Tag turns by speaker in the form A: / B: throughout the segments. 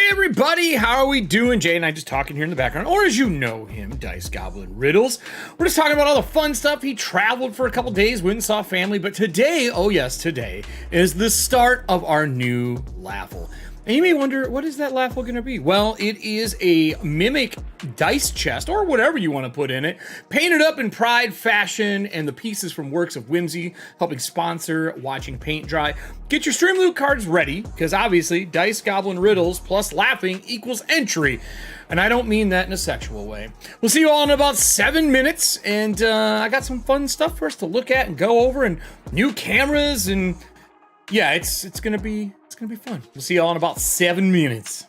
A: Everybody, how are we doing? Jay and I just talking here in the background, or as you know him, Dice Goblin Riddles. We're just talking about all the fun stuff. He traveled for a couple days, went and saw family, but today, oh yes, today is the start of our new LAUGHAL. And you may wonder, what is that LAUGHAL going to be? Well, it is a mimic dice chest, or whatever you want to put in it, painted up in pride, fashion, and the pieces from Works of Whimsy, helping sponsor watching paint dry. Get your StreamLoot cards ready, because obviously, Dice Goblin Riddles plus laughing equals entry. And I don't mean that in a sexual way. We'll see you all in about 7 minutes, and I got some fun stuff for us to look at and go over, and new cameras, and yeah, it's gonna be fun. We'll see you all in about 7 minutes.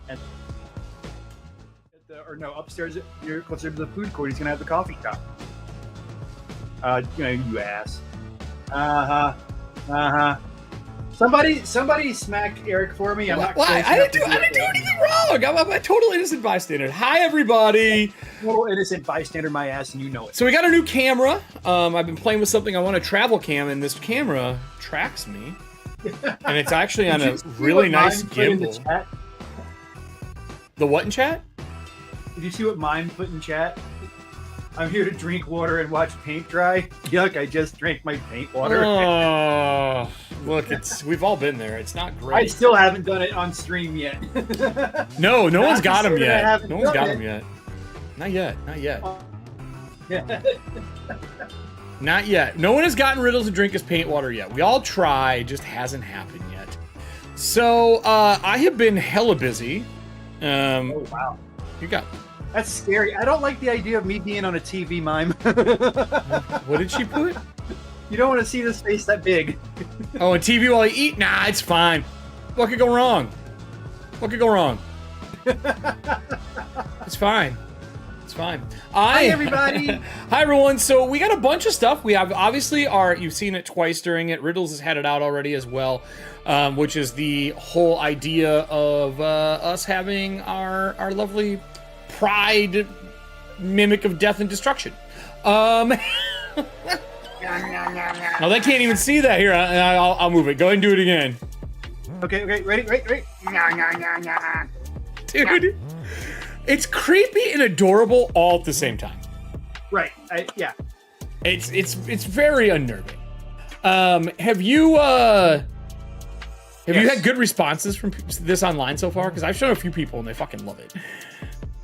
B: At the, or no, upstairs, you're closer to the food court. He's gonna have the coffee cup. You know, you ass. Somebody smacked Eric for me. I'm not.
A: Why? I didn't do anything wrong. I'm a total innocent bystander. Hi, everybody.
B: Total innocent bystander, my ass, and you know it.
A: So we got a new camera. I've been playing with something. I want a travel cam, and this camera tracks me. And it's actually on a really nice gimbal. The what in chat?
B: Did you see what mine put in chat? I'm here to drink water and watch paint dry. Yuck, I just drank my paint water.
A: Oh, look, we've all been there. It's not great.
B: I still haven't done it on stream yet.
A: No one's got him yet. No one's got him yet. Not yet. Not yet. No one has gotten Riddles to drink his paint water yet. We all try, it just hasn't happened yet. So, I have been hella busy.
B: Oh, wow.
A: You got...
B: That's scary. I don't like the idea of me being on a TV mime.
A: What did she put?
B: You don't want to see this face that big.
A: Oh, on TV while you eat? Nah, it's fine. What could go wrong? What could go wrong? It's fine. It's fine.
B: Hi, everybody.
A: Hi, everyone. So we got a bunch of stuff. We have obviously you've seen it twice during it. Riddles has had it out already as well, which is the whole idea of us having our lovely pride mimic of death and destruction. No, they can't even see that. Here, I'll move it. Go ahead and do it again.
B: Okay, ready.
A: Dude, it's creepy and adorable all at the same time.
B: Right. Yeah.
A: It's very unnerving. Have you had good responses from this online so far? Because I've shown a few people and they fucking love it.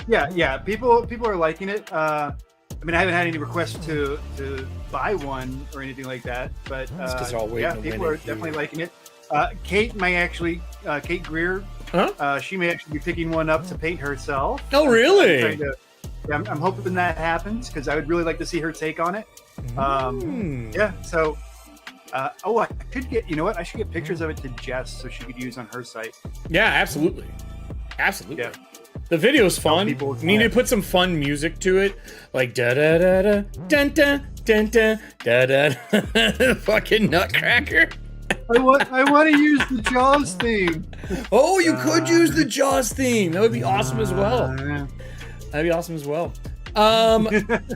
B: Yeah. People are liking it. I mean, I haven't had any requests to buy one or anything like that, but people are definitely liking it. Kate Greer.
A: Huh?
B: She may actually be picking one up to paint herself.
A: Oh, really?
B: I'm hoping that happens because I would really like to see her take on it. Yeah. So, I could get. You know what? I should get pictures of it to Jess so she could use on her site.
A: Yeah, absolutely.
B: Yeah.
A: The video's fun. We need to put some fun music to it, like da da da da dun dun dun dun da da. Fucking Nutcracker.
B: I want to use the Jaws theme.
A: Oh, you could use the Jaws theme. That would be awesome as well. That'd be awesome as well.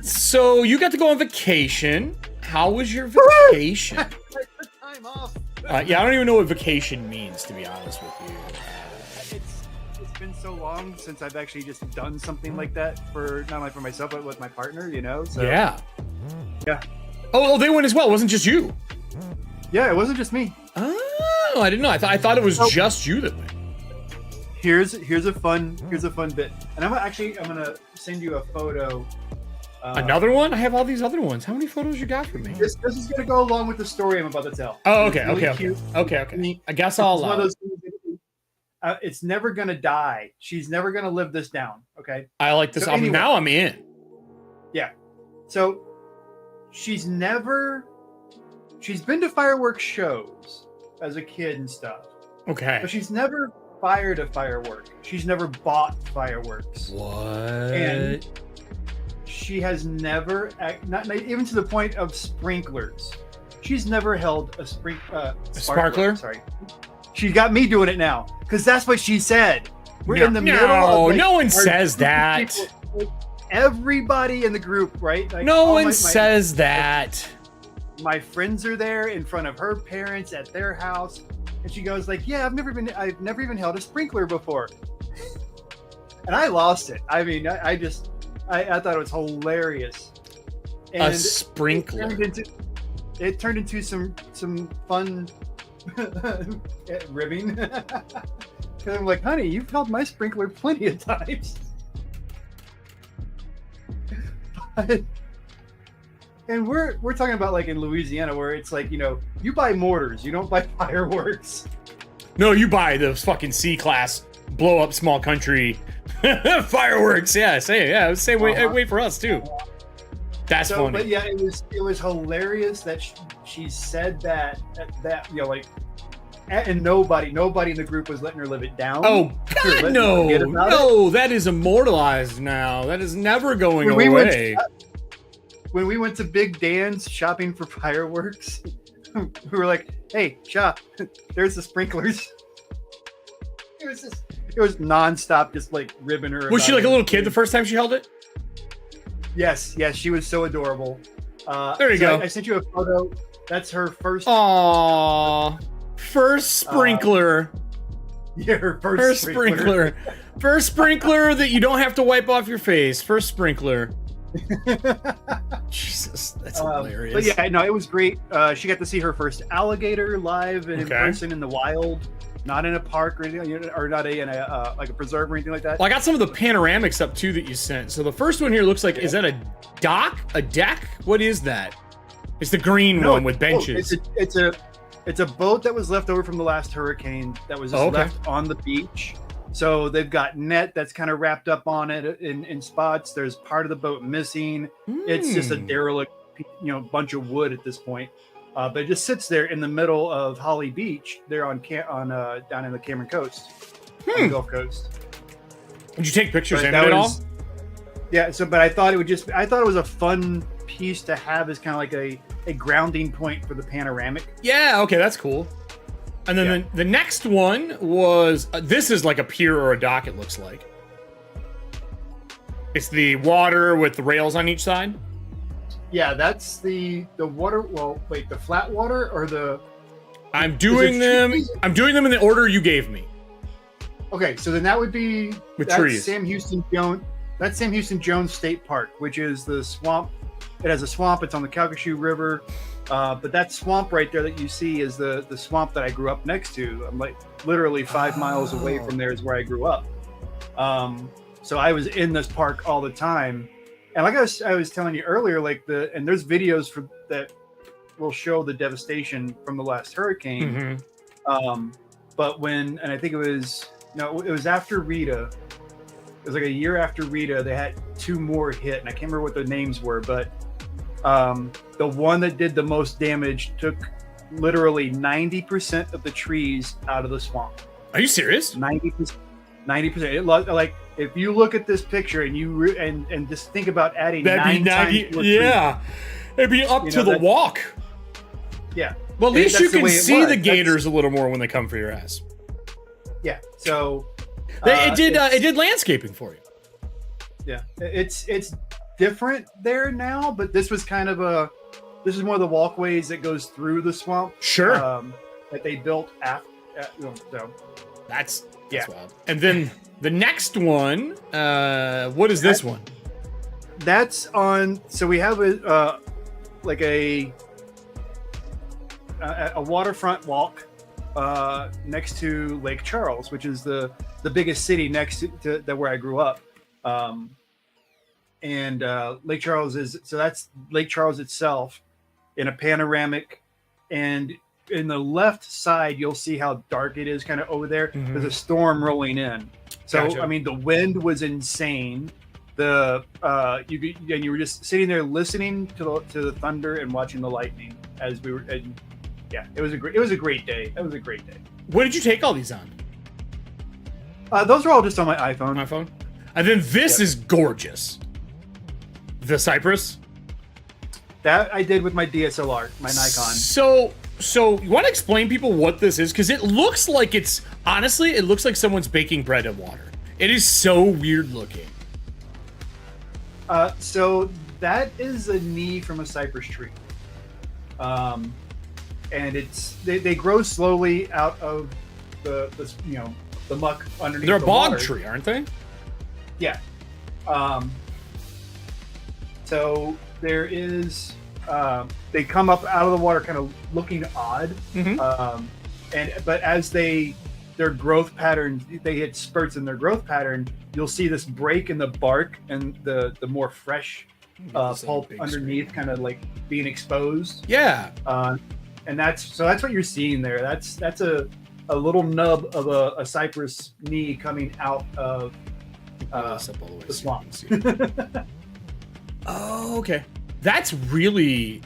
A: So you got to go on vacation. How was your vacation?
B: I took time off.
A: Yeah, I don't even know what vacation means, to be honest with you.
B: It's been so long since I've actually just done something like that for not only for myself but with my partner. You know. So,
A: yeah.
B: Yeah.
A: Oh, they went as well. It wasn't just you.
B: Yeah, it wasn't just me.
A: Oh, I didn't know. I thought it was just you that went.
B: Here's a fun bit, and I'm gonna send you a photo.
A: Another one? I have all these other ones. How many photos you got for me?
B: This is gonna go along with the story I'm about to tell.
A: Oh, okay, okay. I guess I'll allow it.
B: It's never gonna die. She's never gonna live this down. Okay.
A: I like this. So anyway, now I'm in.
B: Yeah. So she's been to fireworks shows as a kid and stuff.
A: Okay.
B: But she's never fired a firework. She's never bought fireworks.
A: What?
B: And she has never, not even to the point of sprinklers. She's never held a
A: sparkler.
B: Sorry, she got me doing it now because that's what she said. We're in the middle.
A: No,
B: of,
A: no one says that.
B: Everybody in the group, right? Like,
A: no one says that.
B: My friends are there in front of her parents at their house, and she goes like, "Yeah, I've never even held a sprinkler before," and I lost it. I mean, I thought it was hilarious. And
A: a sprinkler.
B: It turned into some fun ribbing. Because I'm like, honey, you've held my sprinkler plenty of times. And we're talking about like in Louisiana where it's like, you buy mortars, you don't buy fireworks.
A: No, you buy those fucking C-class blow up small country fireworks. Yeah, same way for us too. That's funny.
B: But yeah, it was hilarious that she said that and nobody in the group was letting her live it down.
A: Oh God, no, that is immortalized now. That is never going away.
B: When we went to Big Dan's shopping for fireworks, we were like, "Hey, shop, there's the sprinklers." It was nonstop, just like ribbing her.
A: Was she like a little kid the first time she held it?
B: Yes, she was so adorable.
A: There you go.
B: I sent you a photo. That's her first.
A: Aww, first sprinkler.
B: Yeah, her first
A: sprinkler. First sprinkler that you don't have to wipe off your face. First sprinkler. Jesus, that's hilarious.
B: But yeah, no, it was great. She got to see her first alligator live and in person in the wild, not in a park or anything, or not in a like a preserve or anything like that.
A: Well, I got some of the panoramics up too that you sent. So the first one here looks like, is that a dock? A deck? What is that? It's the green one with benches.
B: It's a boat that was left over from the last hurricane that was just left on the beach. So they've got net that's kind of wrapped up on it in spots. There's part of the boat missing. It's just a derelict, bunch of wood at this point. But it just sits there in the middle of Holly Beach. There down in the Cameron Coast, on the Gulf Coast.
A: Did you take pictures in it at all?
B: Yeah. But I thought it was a fun piece to have as kind of like a grounding point for the panoramic.
A: Yeah. Okay, that's cool. And then the next one was, this is like a pier or a dock, it looks like. It's the water with the rails on each side.
B: Yeah, that's the water. Well, wait, the flat water or the...
A: I'm doing them in the order you gave me.
B: Okay, so then that would be...
A: With trees.
B: Sam Houston Jones State Park, which is the swamp. It has a swamp. It's on the Calcasieu River. But that swamp right there that you see is the swamp that I grew up next to. I'm like literally 5 miles away from there is where I grew up. So I was in this park all the time. And like I was telling you earlier, and there's videos that will show the devastation from the last hurricane. But I think it was after Rita. It was like a year after Rita, they had 2 more hit, and I can't remember what the names were, but the one that did the most damage took literally 90% of the trees out of the swamp.
A: Are you serious?
B: 90%. Like if you look at this picture and you and just think about adding nine times more trees,
A: it'd be up to the walk.
B: Yeah.
A: Well, at least you can see the gators a little more when they come for your ass.
B: Yeah. So
A: it did landscaping for you.
B: Yeah, it's different there now, but this was kind of this is one of the walkways that goes through the swamp.
A: Sure.
B: That they built after. So
A: that's wild. And then the next one, what is this one?
B: That's on. So we have a waterfront walk next to Lake Charles, which is the biggest city next to where I grew up. And Lake Charles that's Lake Charles itself in a panoramic, and in the left side you'll see how dark it is kind of over there. There's a storm rolling in, so gotcha. I mean the wind was insane. You were just sitting there listening to the thunder and watching the lightning as we were, and yeah, it was a great day. That was a great day.
A: What did you take all these on?
B: Those are all just on my iPhone.
A: And then this is gorgeous. The cypress.
B: That I did with my DSLR, my Nikon.
A: So you want to explain people what this is? Because it looks like honestly, it looks like someone's baking bread in water. It is so weird looking.
B: So that is a knee from a cypress tree. And they grow slowly out of the muck underneath.
A: They're a bog
B: water.
A: tree, aren't they?
B: Yeah. So there is they come up out of the water kind of looking odd. But as their growth pattern, they hit spurts in their growth pattern, you'll see this break in the bark and the more fresh pulp underneath kind of like being exposed.
A: Yeah.
B: And that's what you're seeing there. That's a little nub of a cypress knee coming out of the swamp.
A: Oh, okay. That's really...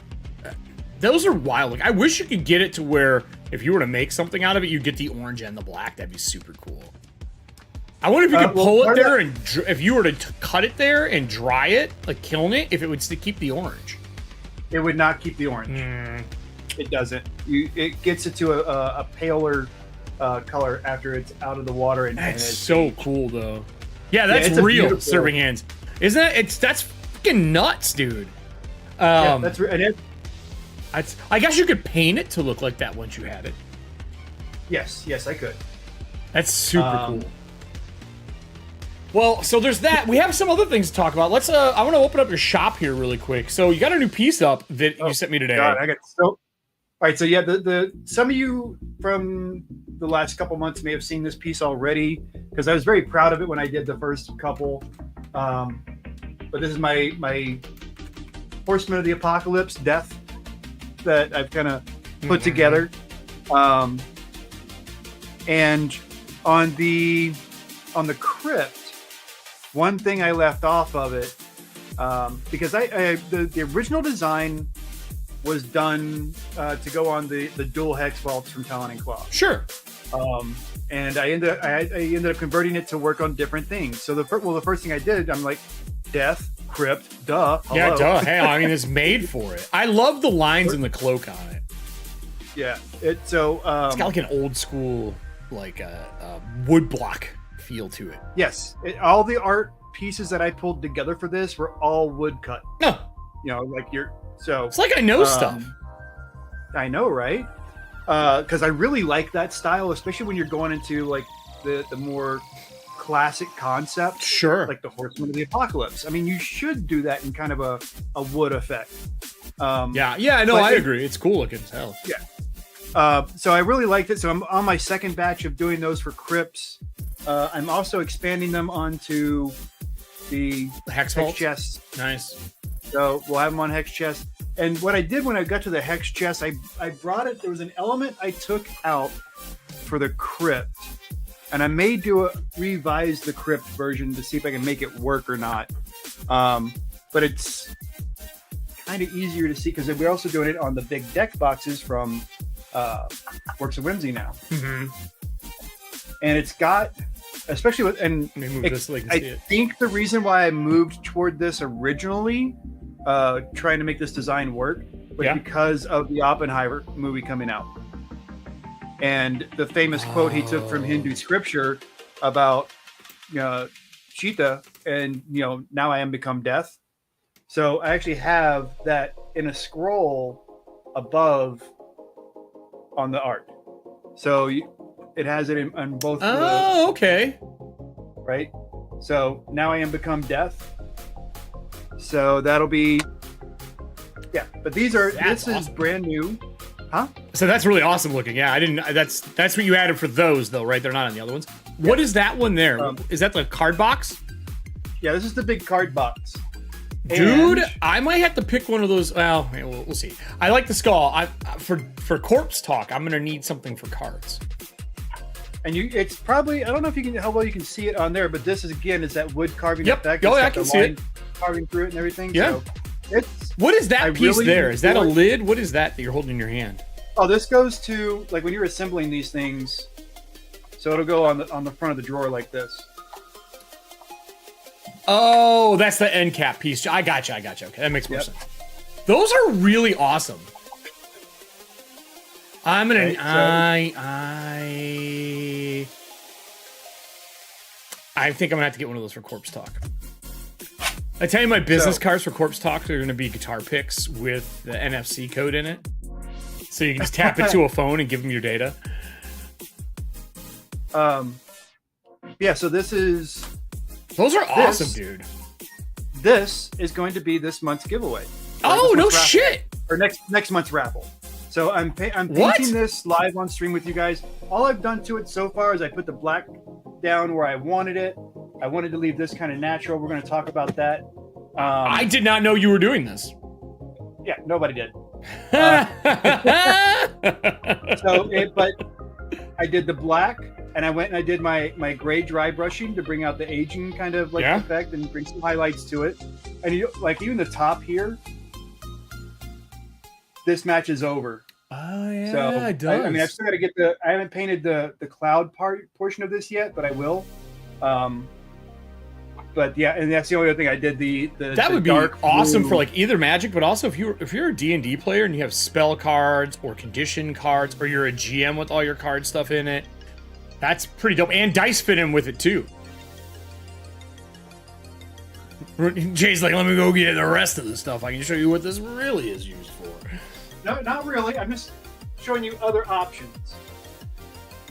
A: those are wild. Like, I wish you could get it to where if you were to make something out of it, you get the orange and the black. That'd be super cool. I wonder if you could pull it there and if you were to cut it there and dry it, like kiln it, if it would still keep the orange.
B: It would not keep the orange. It doesn't. It gets it to a paler color after it's out of the water. And
A: that's so cool, though. Yeah, that's real serving hands, isn't it? That's freaking nuts, dude.
B: Yeah, that's and
A: I guess you could paint it to look like that once you had it.
B: Yes, I could.
A: That's super cool. Well, so there's that. We have some other things to talk about. Let's. I want to open up your shop here really quick. So you got a new piece up that you sent me today.
B: God, I got so. All right, so yeah, the some of you from the last couple months may have seen this piece already because I was very proud of it when I did the first couple. But this is my Horsemen of the Apocalypse death that I've kind of put together. And on the crypt, one thing I left off of it because the original design was done to go on the dual hex vaults from Talon and Claw.
A: Sure.
B: And I ended up converting it to work on different things. So the first thing I did, I'm like, death, crypt, duh. Hello.
A: Yeah, duh. Hey, I mean, it's made for it. I love the lines and the cloak on it.
B: Yeah, it's got
A: like an old school like wood block feel to it.
B: Yes, all the art pieces that I pulled together for this were all wood cut.
A: No,
B: it's
A: like I know stuff.
B: I know, right? Because I really like that style, especially when you're going into like the more classic concept.
A: Sure.
B: Like the Horsemen of the Apocalypse. I mean, you should do that in kind of a wood effect.
A: I agree. It's cool looking as hell.
B: Yeah. So I really liked it. So I'm on my second batch of doing those for crypts. I'm also expanding them onto the
A: hex
B: chests.
A: Nice.
B: So we'll have them on hex chest. And what I did when I got to the hex chest, I brought it. There was an element I took out for the crypt, and I may revise the crypt version to see if I can make it work or not. But it's kind of easier to see because we're also doing it on the big deck boxes from Works of Whimsy now. And it's got, especially with, and I think the reason why I moved toward this originally, trying to make this design work, was because of the Oppenheimer movie coming out. And the famous quote he took from Hindu scripture about Cheetah and, now I am become death. So I actually have that in a scroll above on the art. So it has it on both.
A: Oh, okay.
B: Right. So now I am become death. So that'll be, but this is brand new. Huh?
A: So that's really awesome looking. Yeah, I didn't. That's what you added for those though, right? They're not on the other ones. Yeah. What is that one there? Is that the card box?
B: Yeah, this is the big card box.
A: Dude, I might have to pick one of those. Well, we'll see. I like the skull. For corpse talk, I'm gonna need something for cards.
B: And it's probably, I don't know if how well you can see it on there, but this is that wood carving effect.
A: Oh, I can see it.
B: Carving through it and everything.
A: Yeah.
B: So
A: what is that piece there? Is that a lid? What is that you're holding in your hand?
B: Oh, this goes to like when you're assembling these things. So it'll go on the front of the drawer like this.
A: Oh, that's the end cap piece. I gotcha. Okay, that makes more sense. Those are really awesome. I'm gonna. Okay, I think I'm gonna have to get one of those for Corpse Talk. I tell you, my business cards for Corpse Talk are gonna be guitar picks with the NFC code in it, so you can just tap it to a phone and give them your data.
B: Yeah. So this is.
A: Those are awesome, dude.
B: This is going to be this month's giveaway.
A: Oh no shit!
B: Or next month's raffle. So I'm painting this live on stream with you guys. All I've done to it so far is I put the black down where I wanted it. I wanted to leave this kind of natural. We're going to talk about that.
A: I did not know you were doing this.
B: Yeah, nobody did. But I did the black, and I went and I did my gray dry brushing to bring out the aging kind of like effect and bring some highlights to it. And even the top here, this matches over.
A: Oh yeah,
B: so
A: it does.
B: I mean, I've still got to get I haven't painted the cloud portion of this yet, but I will. But yeah, and that's the only other thing I did. That
A: would be
B: dark
A: awesome
B: blue.
A: For like either Magic, but also if you're a D&D player and you have spell cards or condition cards, or you're a GM with all your card stuff in it, that's pretty dope. And dice fit in with it too. Jay's like, let me go get the rest of the stuff. I can show you what this really is used for.
B: No, not really. I'm just showing you other options.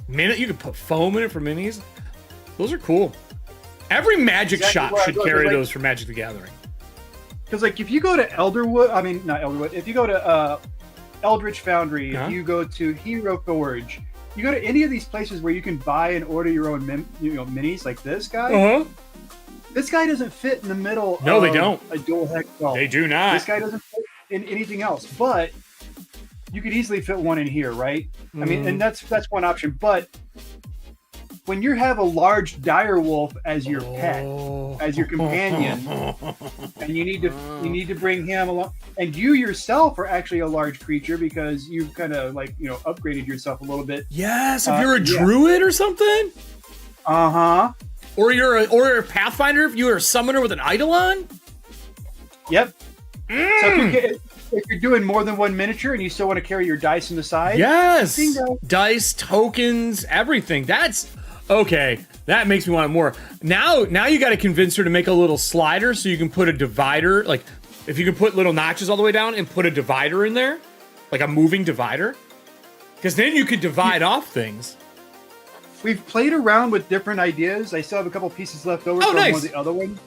A: You could put foam in it for minis. Those are cool. Every Magic shop should carry those for Magic the Gathering.
B: Because like if you go to not Elderwood, if you go to Eldritch Foundry, if you go to Hero Forge, you go to any of these places where you can buy and order your own minis like this guy. This guy doesn't fit in the middle.
A: No, they don't.
B: A dual hex ball.
A: They do not.
B: This guy doesn't fit in anything else, but you could easily fit one in here, right? I mean, and that's one option. But when you have a large dire wolf as your pet, as your companion, and you need to bring him along, and you yourself are actually a large creature because you've kind of like upgraded yourself a little bit.
A: Yes, if you're a druid or something. Or you're a Pathfinder if you're a summoner with an Eidolon.
B: Yep. So if you're doing more than one miniature and you still want to carry your dice on the side,
A: yes, dice, tokens, everything. That's okay. That makes me want it more. Now you got to convince her to make a little slider so you can put a divider. Like if you can put little notches all the way down and put a divider in there, like a moving divider, because then you could divide off things.
B: We've played around with different ideas. I still have a couple pieces left over from one of the other ones,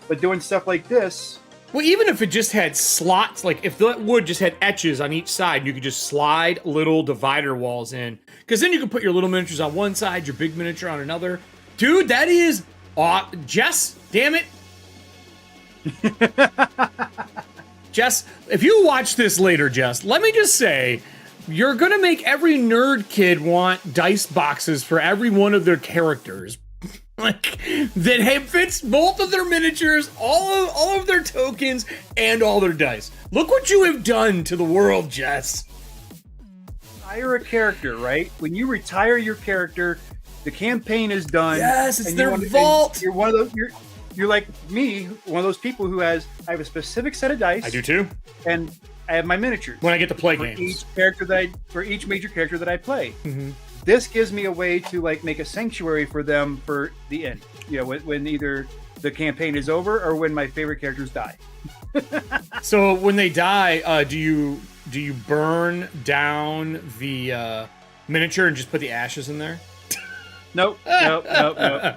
B: but doing stuff like this.
A: Well, even if it just had slots, like if that wood just had etches on each side, you could just slide little divider walls in. Because then you can put your little miniatures on one side, your big miniature on another. Dude, that is... Jess, damn it. Jess, if you watch this later, Jess, let me just say, you're going to make every nerd kid want dice boxes for every one of their characters. Like that fits both of their miniatures, all of their tokens, and all their dice. Look what you have done to the world, Jess.
B: Hire a character, right? When you retire your character, the campaign is done.
A: Yes, it's their vault.
B: You're one of those. You're like me, one of those people who I have a specific set of dice.
A: I do too.
B: And I have my miniatures.
A: When I get to play
B: for
A: games.
B: For each major character that I play. Mm-hmm. This gives me a way to like make a sanctuary for them for the end. When either the campaign is over or when my favorite characters die.
A: So when they die, do you burn down the miniature and just put the ashes in there?
B: Nope.
A: Now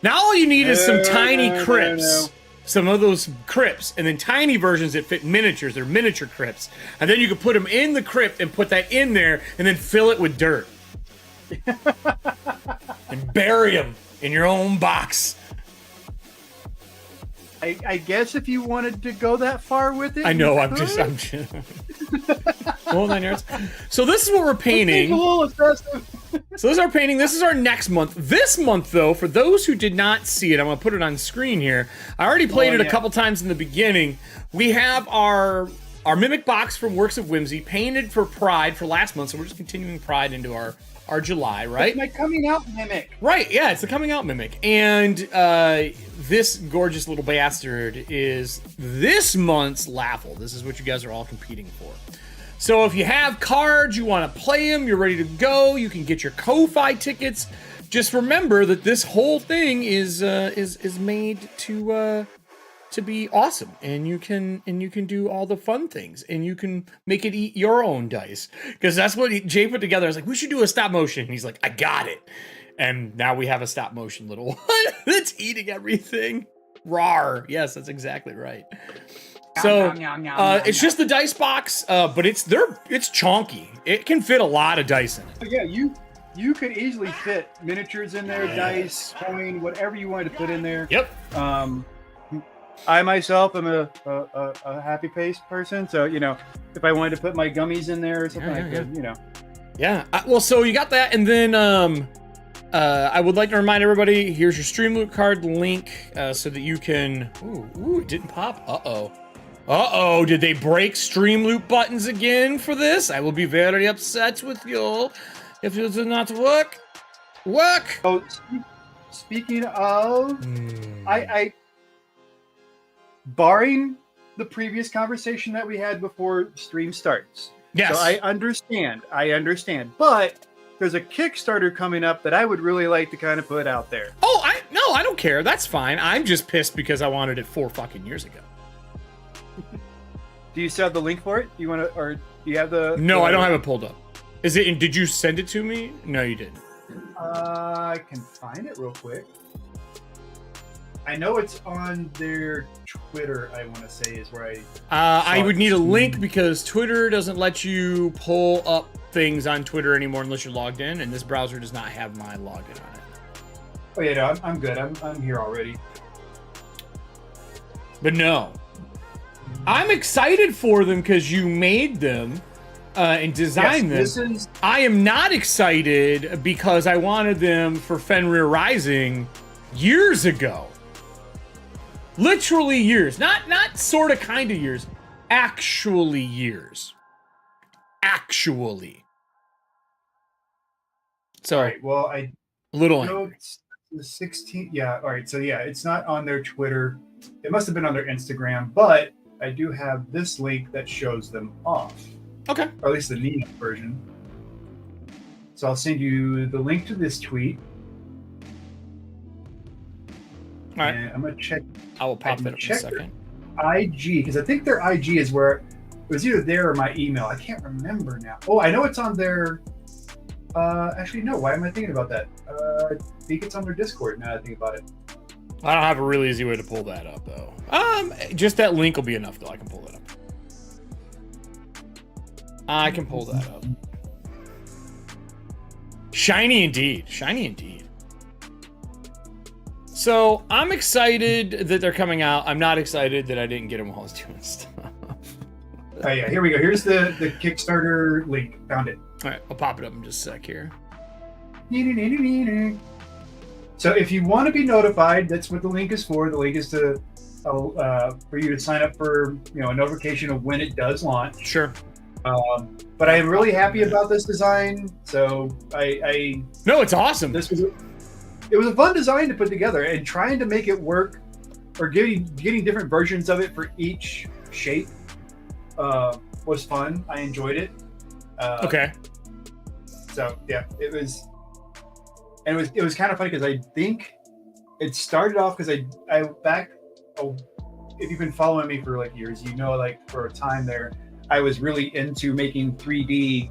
A: all you need is some tiny crypts.
B: No.
A: Some of those crypts, and then tiny versions that fit miniatures. They're miniature crypts. And then you can put them in the crypt and put that in there and then fill it with dirt. And bury them in your own box.
B: I guess if you wanted to go that far with it.
A: I know, I'm just hold on, nerds. So this is what we're painting. So this is our painting. This is our next month. This month, though, for those who did not see it, I'm going to put it on screen here. I already played it a couple times in the beginning. We have our Mimic box from Works of Whimsy, painted for Pride for last month, so we're just continuing Pride into our our July, right?
B: It's my coming out mimic.
A: Right, yeah, it's the coming out mimic. And this gorgeous little bastard is this month's LAUGHAL. This is what you guys are all competing for. So if you have cards, you want to play them, you're ready to go, you can get your kofi tickets. Just remember that this whole thing is made to be awesome, and you can do all the fun things, and you can make it eat your own dice, because that's what Jay put together. I was like, we should do a stop motion, and he's like, I got it. And now we have a stop motion little one that's eating everything. Rawr. Yes, that's exactly right. So it's just the dice box, but it's chonky. It can fit a lot of dice in it.
B: Yeah, you could easily fit miniatures in there, dice, coin, whatever you wanted to put in there.
A: Yep.
B: I myself am a happy-paced person, so if I wanted to put my gummies in there or something, I could,
A: Yeah. Well, so you got that, and then I would like to remind everybody, here's your StreamLoot card link, so that you can. Ooh, it didn't pop. Uh-oh, did they break StreamLoot buttons again for this? I will be very upset with you if it does not work.
B: Oh, speaking of, I barring the previous conversation that we had before stream starts.
A: Yes.
B: So I understand, but there's a Kickstarter coming up that I would really like to kind of put out there.
A: Oh, I don't care. That's fine. I'm just pissed because I wanted it 4 fucking years ago.
B: Do you still have the link for it? You want to, or do you have the?
A: No, I don't have it pulled up. Is it? Did you send it to me? No, you didn't.
B: I can find it real quick. I know it's on their Twitter. I want to say is where
A: I would need a link because Twitter doesn't let you pull up things on Twitter anymore unless you're logged in, and this browser does not have my login on it.
B: Oh yeah, no, I'm good. I'm here already.
A: But no, I'm excited for them because you made them and designed them. I am not excited because I wanted them for Fenrir Rising years ago. Literally years. Not sort of kind of years. Actually years. Actually. So,
B: all right, well,
A: little
B: it's the 16th. Yeah, all right. So yeah, it's not on their Twitter. It must have been on their Instagram, but I do have this link that shows them off.
A: Okay.
B: Or at least the Nina version. So I'll send you the link to this tweet.
A: All right.
B: And I'm gonna check.
A: I will pop it up in a second.
B: IG, because I think their IG is where it was either there or my email. I can't remember now. Oh, I know it's on their. Actually, no. Why am I thinking about that? I think it's on their Discord. Now that I think about it.
A: I don't have a really easy way to pull that up though. Just that link will be enough though. I can pull that up. I can pull that up. Shiny indeed. Shiny indeed. So I'm excited that they're coming out. I'm not excited that I didn't get them while I was doing stuff.
B: Oh yeah, here we go. Here's the Kickstarter link. Found it.
A: All right, I'll pop it up in just a sec here.
B: So if you want to be notified, that's what the link is for. The link is to for you to sign up for a notification of when it does launch.
A: Sure.
B: But I am really happy about this design. So I
A: no, it's awesome.
B: It was a fun design to put together, and trying to make it work, or getting different versions of it for each shape was fun. I enjoyed it.
A: Okay.
B: So yeah, it was kind of funny because I think it started off because if you've been following me for like years, like for a time there, I was really into making 3D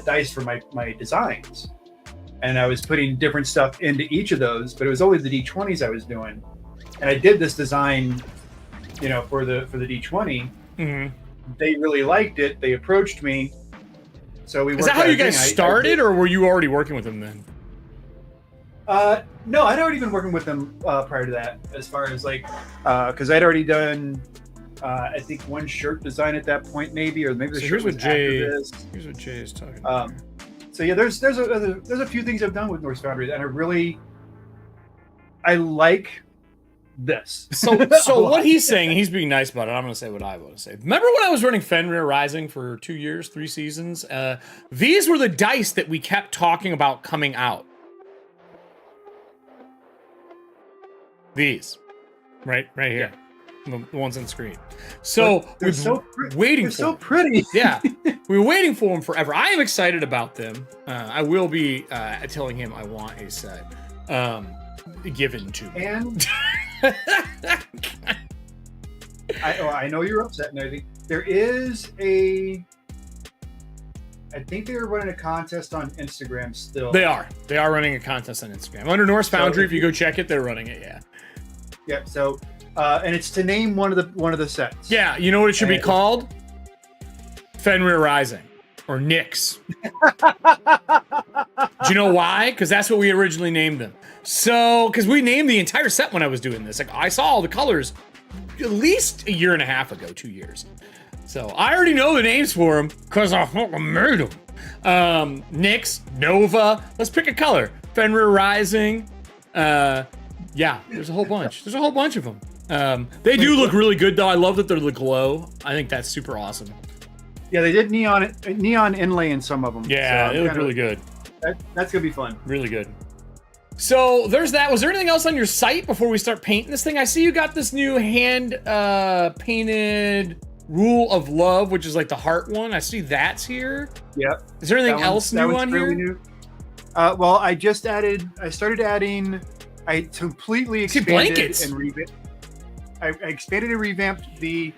B: dice for my designs, and I was putting different stuff into each of those, but it was always the D20s I was doing, and I did this design, for the D20.
A: Mm-hmm.
B: They really liked it. They approached me. So we. Is that
A: how you guys started, or were you already working with them then?
B: No, I'd already been working with them prior to that, as far as because I'd already done, I think one shirt design at that point, maybe, or maybe the shirt was after this.
A: Here's what Jay is talking about.
B: So yeah, there's a few things I've done with Norse Foundry, and I like this.
A: So what he's saying, he's being nice about it. I'm going to say what I want to say. Remember when I was running Fenrir Rising for 2 years, 3 seasons? These were the dice that we kept talking about coming out. These, right here, the ones on the screen. So
B: they're
A: waiting
B: they're
A: for
B: so
A: them.
B: pretty.
A: Yeah, we were waiting for them forever. I am excited about them. I will be telling him I want a set given to me.
B: And I know you're upset and everything. There is I think they were running a contest on Instagram still.
A: They are running a contest on Instagram under Norse Foundry. If you go check it, they're running it. Yeah.
B: Yep. So, and it's to name one of the sets.
A: Yeah. You know what it should be called? Fenrir Rising or Nyx. Do you know why? Because that's what we originally named them. So, because we named the entire set when I was doing this. Like, I saw all the colors at least a year and a half ago, 2 years. So I already know the names for them because I fucking made them. Nyx, Nova. Let's pick a color. Fenrir Rising. Yeah, there's a whole bunch. There's a whole bunch of them. They do look really good, though. I love that they're the glow. I think that's super awesome.
B: Yeah, they did neon inlay in some of them.
A: Yeah,
B: so
A: they look really good.
B: That's gonna be fun.
A: Really good. So there's that. Was there anything else on your site before we start painting this thing? I see you got this new hand painted Rule of Love, which is like the heart one. I see that's here.
B: Yep.
A: Is there anything else new on here?
B: New. Well, I started adding. I completely expanded and revamped. I expanded and revamped the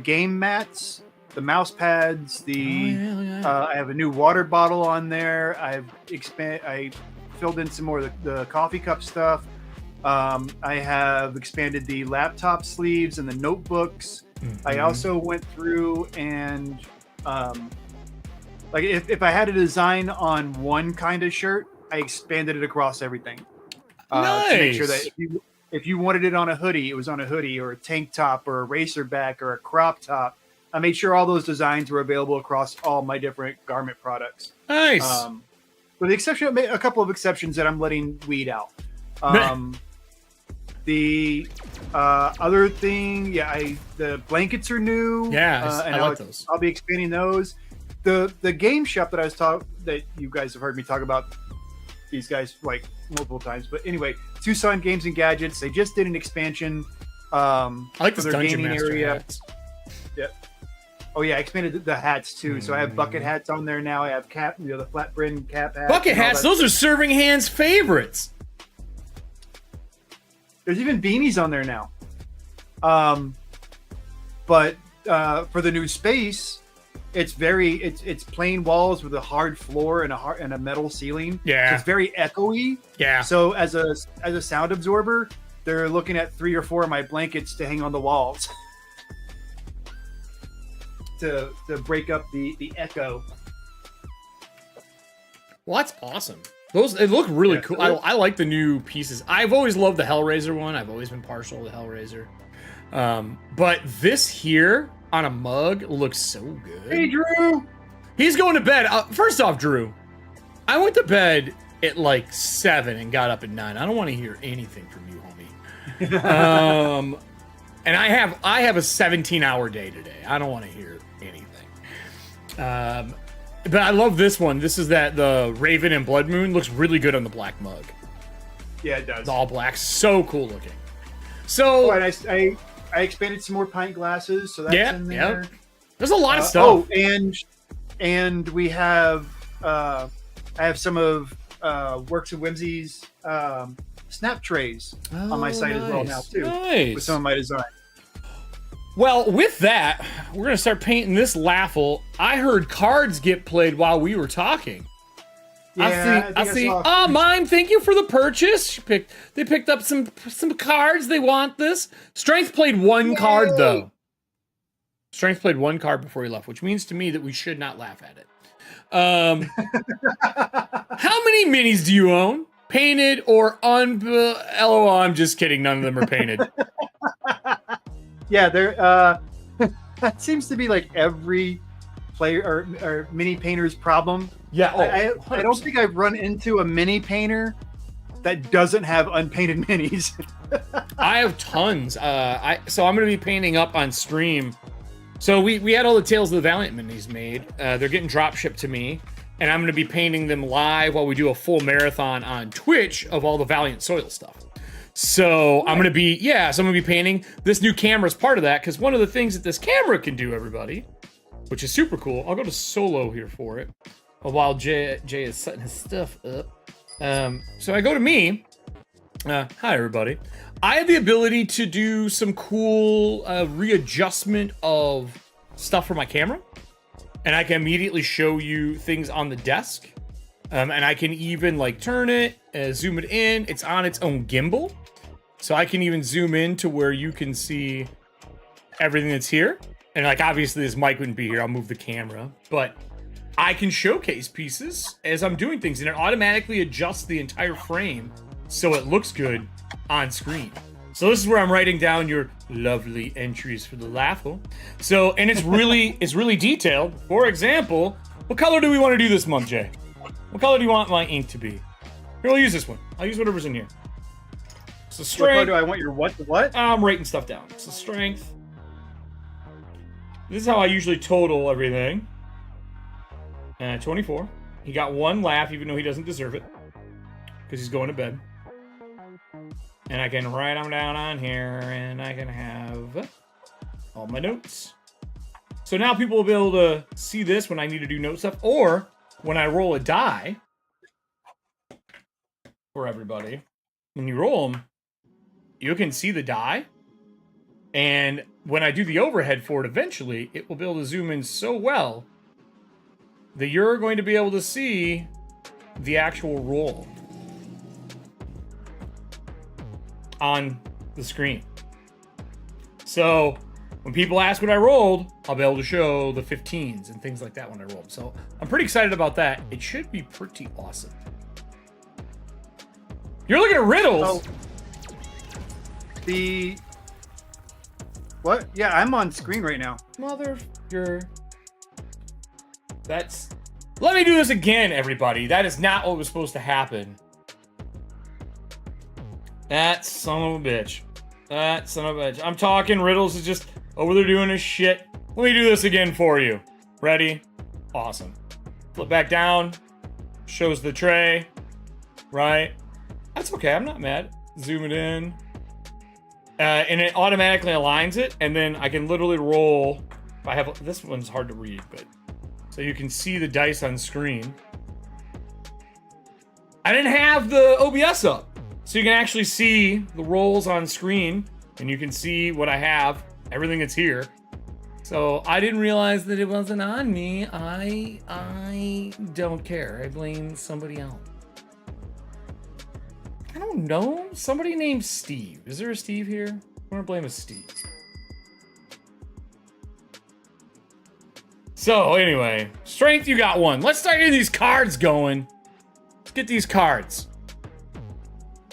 B: game mats, the mouse pads. I have a new water bottle on there. I filled in some more of the coffee cup stuff. I have expanded the laptop sleeves and the notebooks. Mm-hmm. I also went through and like if I had a design on one kind of shirt, I expanded it across everything.
A: Nice.
B: To make sure that if you wanted it on a hoodie, it was on a hoodie, or a tank top, or a racerback, or a crop top. I made sure all those designs were available across all my different garment products.
A: Nice.
B: With the exception of a couple of exceptions that I'm letting weed out. The other thing, the blankets are new.
A: Yeah,
B: and
A: I like those.
B: I'll be expanding those. The game shop that you guys have heard me talk about these guys like multiple times. But anyway, Tucson Games and Gadgets, they just did an expansion.
A: I like this
B: their
A: Dungeon
B: gaming
A: Master
B: area.
A: hats.
B: Yep. Oh yeah, I expanded the hats too. So I have bucket hats on there now. I have cap, the flat brim cap hats.
A: Bucket hats, those are Serving Hands favorites.
B: There's even beanies on there now. But for the new space, it's plain walls with a hard floor and a metal ceiling.
A: Yeah.
B: So it's very echoey.
A: Yeah.
B: So as a sound absorber, they're looking at 3 or 4 of my blankets to hang on the walls. to break up the echo.
A: Well, that's awesome. They look really cool. I like the new pieces. I've always loved the Hellraiser one. I've always been partial to Hellraiser. But this here on a mug looks so good.
B: Hey, Drew! He's
A: going to bed. First off, Drew, I went to bed at like 7 and got up at 9. I don't want to hear anything from you, homie. And I have a 17-hour day today. I don't want to hear anything. But I love this one. This is the Raven and Blood Moon. Looks really good on the black mug.
B: Yeah, it does.
A: It's all black. So cool looking. So
B: and I expanded some more pint glasses, so that's in there.
A: Yeah. There's a lot of stuff.
B: Oh, and we have I have some of Works of Whimsy's snap trays on my site as well now too.
A: Nice.
B: With some of my design.
A: Well, with that, we're going to start painting this LAUGHAL. I heard cards get played while we were talking.
B: Yeah,
A: I see. Oh, Mime, thank you for the purchase. They picked up some cards. They want this. Strength played one card, though. Strength played one card before he left, which means to me that we should not laugh at it. How many minis do you own? Painted or LOL, I'm just kidding. None of them are painted.
B: Yeah, there. That seems to be like every player or mini painter's problem.
A: Yeah,
B: I don't think I've run into a mini painter that doesn't have unpainted minis.
A: I have tons. So I'm going to be painting up on stream. So we had all the Tales of the Valiant minis made. They're getting drop shipped to me. And I'm going to be painting them live while we do a full marathon on Twitch of all the Valiant Soil stuff. So I'm going to be, so I'm going to be painting. This new camera is part of that, because one of the things that this camera can do, everybody, which is super cool. I'll go to solo here for it while Jay is setting his stuff up. So I go to me. Hi, everybody. I have the ability to do some cool readjustment of stuff for my camera. And I can immediately show you things on the desk. And I can even like turn it, zoom it in. It's on its own gimbal. So I can even zoom in to where you can see everything that's here. And like, obviously this mic wouldn't be here. I'll move the camera, but I can showcase pieces as I'm doing things, and it automatically adjusts the entire frame so it looks good on screen. So this is where I'm writing down your lovely entries for the LAUGHAL. So, and it's really detailed. For example, what color do we want to do this month, Jay? What color do you want my ink to be? Here, we'll use this one. I'll use whatever's in here. So strength.
B: What color do I want your what?
A: I'm writing stuff down. So strength. This is how I usually total everything. 24. He got one laugh, even though he doesn't deserve it, because he's going to bed. And I can write them down on here, and I can have all my notes. So now people will be able to see this when I need to do note stuff, or when I roll a die for everybody. When you roll them, you can see the die. And when I do the overhead for it eventually, it will be able to zoom in so well that you're going to be able to see the actual roll on the screen. So when people ask what I rolled, I'll be able to show the 15s and things like that when I rolled. So I'm pretty excited about that. It should be pretty awesome. You're looking at riddles.
B: Oh, what? Yeah, I'm on screen right now.
A: Let me do this again, everybody. That is not what was supposed to happen. That son of a bitch. I'm talking riddles is just over there doing his shit. Let me do this again for you. Ready? Awesome. Flip back down. Shows the tray. Right? That's okay. I'm not mad. Zoom it in. And it automatically aligns it. And then I can literally roll. If I have, this one's hard to read, but so you can see the dice on screen. I didn't have the OBS up. So you can actually see the rolls on screen, and you can see what I have, everything that's here. So I didn't realize that it wasn't on me. I don't care. I blame somebody else. I don't know. Somebody named Steve. Is there a Steve here? I'm gonna blame a Steve. So anyway, strength, you got one. Let's start getting these cards going. Let's get these cards.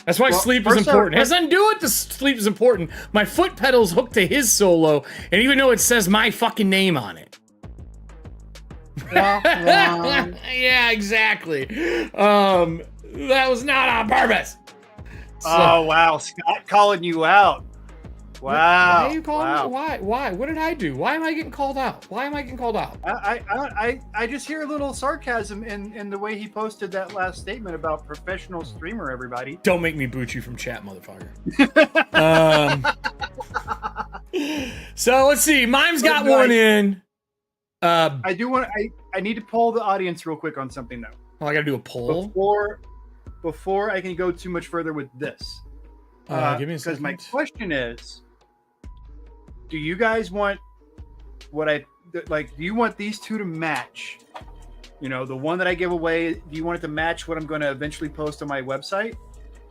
A: That's why sleep is important. It has nothing to do with the sleep is important. My foot pedal's hooked to his solo, and even though it says my fucking name on it. Yeah, exactly. That was not on purpose. So,
B: oh wow, Scott calling you out. Wow.
A: Why are you calling me? Why? What did I do? Why am I getting called out?
B: I just hear a little sarcasm in the way he posted that last statement about professional streamer, everybody.
A: Don't make me boot you from chat, motherfucker. So let's see. Mime's got one in.
B: I need to poll the audience real quick on something though.
A: Oh, I gotta do a poll?
B: Before I can go too much further with this.
A: Give me a second.
B: Because my question is, do you guys want do you want these two to match? You know, the one that I give away, do you want it to match what I'm going to eventually post on my website?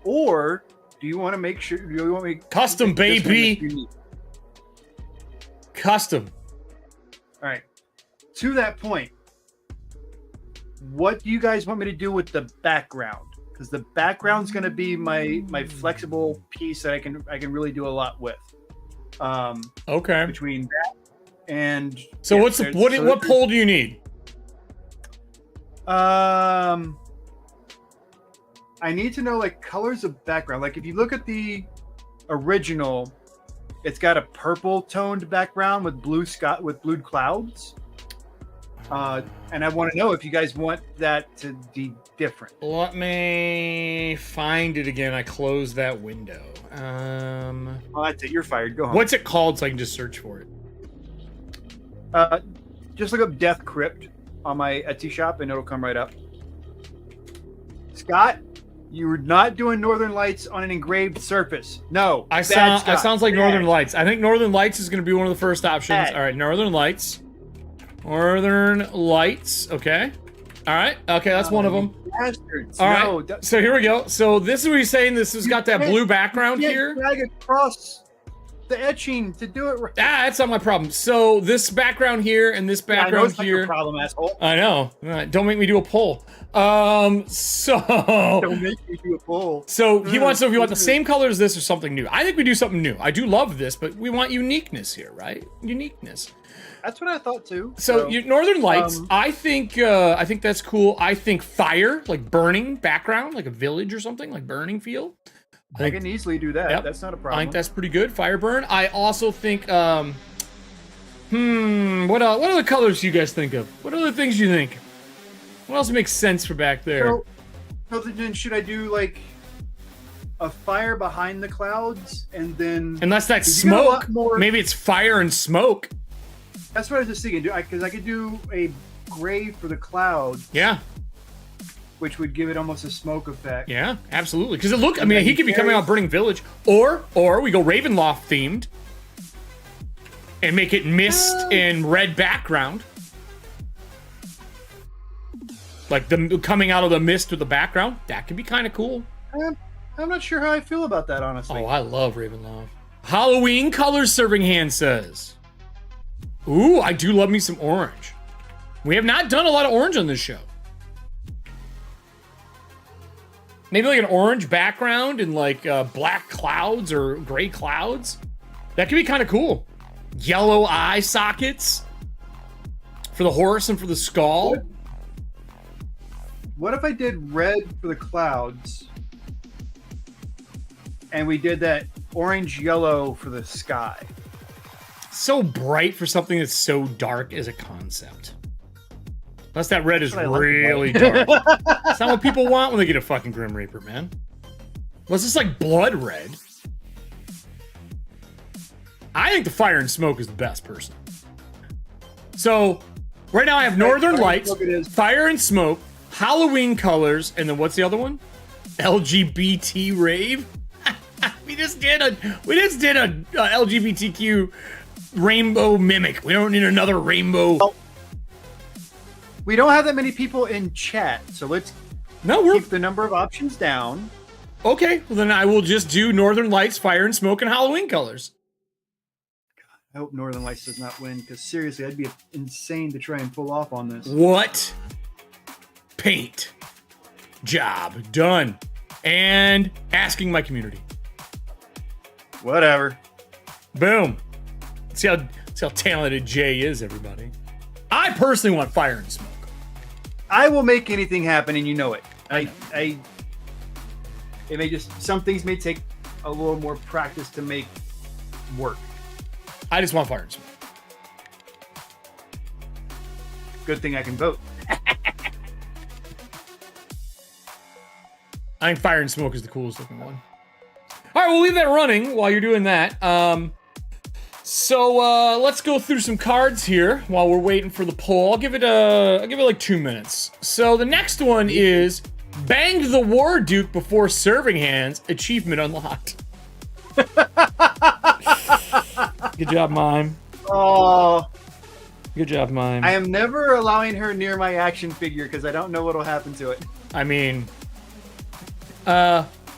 B: Or do you want to make sure, do you want me
A: custom, baby? Custom.
B: All right. To that point, what do you guys want me to do with the background? Because the background's going to be my flexible piece that I can really do a lot with.
A: Okay.
B: Between that and
A: so yeah, what poll do you need?
B: I need to know like colors of background. Like if you look at the original, it's got a purple toned background with blue clouds. And I want to know if you guys want that to be different.
A: Let me find it again. I closed that window.
B: Oh, that's it. You're fired. Go home.
A: What's it called so I can just search for it?
B: Just look up Death Crypt on my Etsy shop and it'll come right up. Scott, you were not doing Northern Lights on an engraved surface. No.
A: I sounds like Northern Lights. I think Northern Lights is going to be one of the first options. All right, Northern Lights. Northern Lights. Okay. All right. Okay, that's one of them.
B: Bastards.
A: All right. So here we go. So this is what he's saying. This has got that blue background here.
B: Drag across the etching to do it right.
A: That's not my problem. So this background here and this background
B: I know it's
A: here.
B: not your problem, asshole.
A: I know. Don't make me do a poll. So
B: don't make me do a poll.
A: So he wants to know if you want the same color as this or something new. I think we do something new. I do love this, but we want uniqueness here, right? Uniqueness.
B: That's what I thought too.
A: So Northern Lights, I think that's cool. I think fire, like burning background, like a village or something, like burning feel.
B: I can easily do that. Yep. That's not a problem.
A: I think that's pretty good. Fire burn. I also think what other colors do you guys think of? What other things do you think? What else makes sense for back there?
B: So then should I do like a fire behind the clouds and then
A: unless that's smoke, maybe it's fire and smoke.
B: That's what I was just thinking, because I could do a gray for the clouds.
A: Yeah.
B: Which would give it almost a smoke effect.
A: Yeah, absolutely. Because I mean, he could be coming out Burning Village, or we go Ravenloft themed and make it mist and red background, like the coming out of the mist with the background. That could be kind of cool.
B: I'm not sure how I feel about that, honestly.
A: Oh, I love Ravenloft. Halloween colors, Serving Hand says. Ooh, I do love me some orange. We have not done a lot of orange on this show. Maybe like an orange background and like black clouds or gray clouds. That could be kind of cool. Yellow eye sockets for the horse and for the skull.
B: What if I did red for the clouds and we did that orange yellow for the sky?
A: So bright for something that's so dark as a concept. Unless that red is really dark. That's not what people want when they get a fucking Grim Reaper, man. Unless it's like blood red. I think the fire and smoke is the best person. So right now I have Northern Lights, fire and smoke, Halloween colors, and then what's the other one? LGBT rave. we just did a LGBTQ rainbow mimic. We don't need another rainbow.
B: Oh. We don't have that many people in chat, so let's keep the number of options down.
A: Okay, well then I will just do Northern Lights, fire and smoke, and Halloween colors.
B: I hope Northern Lights does not win, because seriously, I'd be insane to try and pull off on this.
A: What? Paint. Job done. And asking my community.
B: Whatever.
A: Boom. See how talented Jay is, everybody. I personally want fire and smoke.
B: I will make anything happen, and you know it. Some things may take a little more practice to make work.
A: I just want fire and smoke.
B: Good thing I can vote.
A: I think fire and smoke is the coolest looking one. All right, we'll leave that running while you're doing that. So let's go through some cards here while we're waiting for the poll. I'll give it like 2 minutes. So the next one is banged the War Duke before Serving Hands. Achievement unlocked. Good job, Mime.
B: Oh.
A: Good job, Mime.
B: I am never allowing her near my action figure because I don't know what'll happen to it.
A: I mean,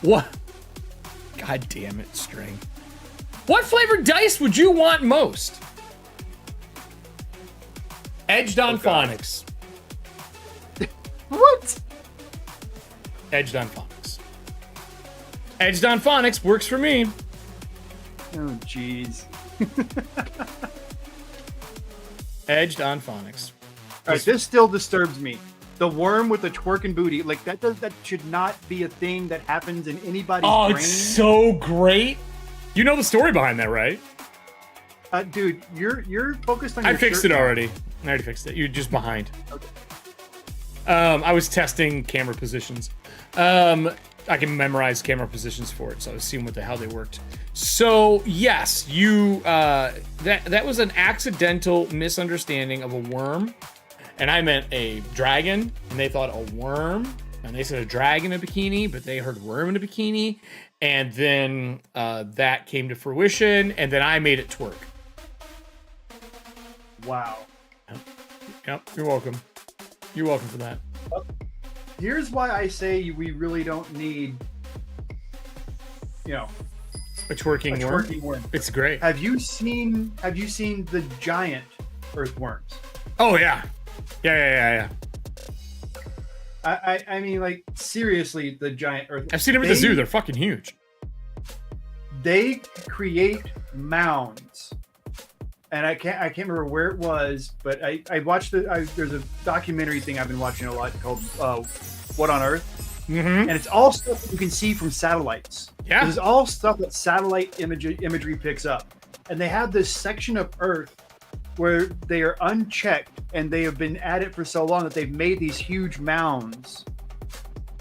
A: what? God damn it, String. What flavored dice would you want most? Edged on phonics.
B: What?
A: Edged on phonics. Edged on phonics works for me.
B: Oh, jeez.
A: Edged on phonics.
B: All right, this still disturbs me. The worm with the twerking booty, like that should not be a thing that happens in anybody's brain.
A: Oh, it's so great. You know the story behind that, right?
B: Dude, you're focused on.
A: I fixed it already. I already fixed it. You're just behind.
B: Okay.
A: I was testing camera positions. I can memorize camera positions for it, so I was seeing what the hell they worked. So yes, you that was an accidental misunderstanding of a worm, and I meant a dragon, and they thought a worm, and they said a dragon in a bikini, but they heard worm in a bikini, and then that came to fruition, and then I made it twerk.
B: Wow.
A: Yep, you're welcome. You're welcome for that.
B: Here's why I say we really don't need, you know,
A: a twerking worm. It's great.
B: Have you seen the giant earthworms?
A: Oh yeah. Yeah.
B: I mean, like, seriously, the giant earthworms.
A: I've seen them at the zoo. They're fucking huge.
B: They create mounds. And I can't remember where it was, but I watched there's a documentary thing I've been watching a lot called What on Earth? And it's all stuff that you can see from satellites.
A: Yeah.
B: It's all stuff that satellite imagery picks up. And they have this section of Earth where they are unchecked, and they have been at it for so long that they've made these huge mounds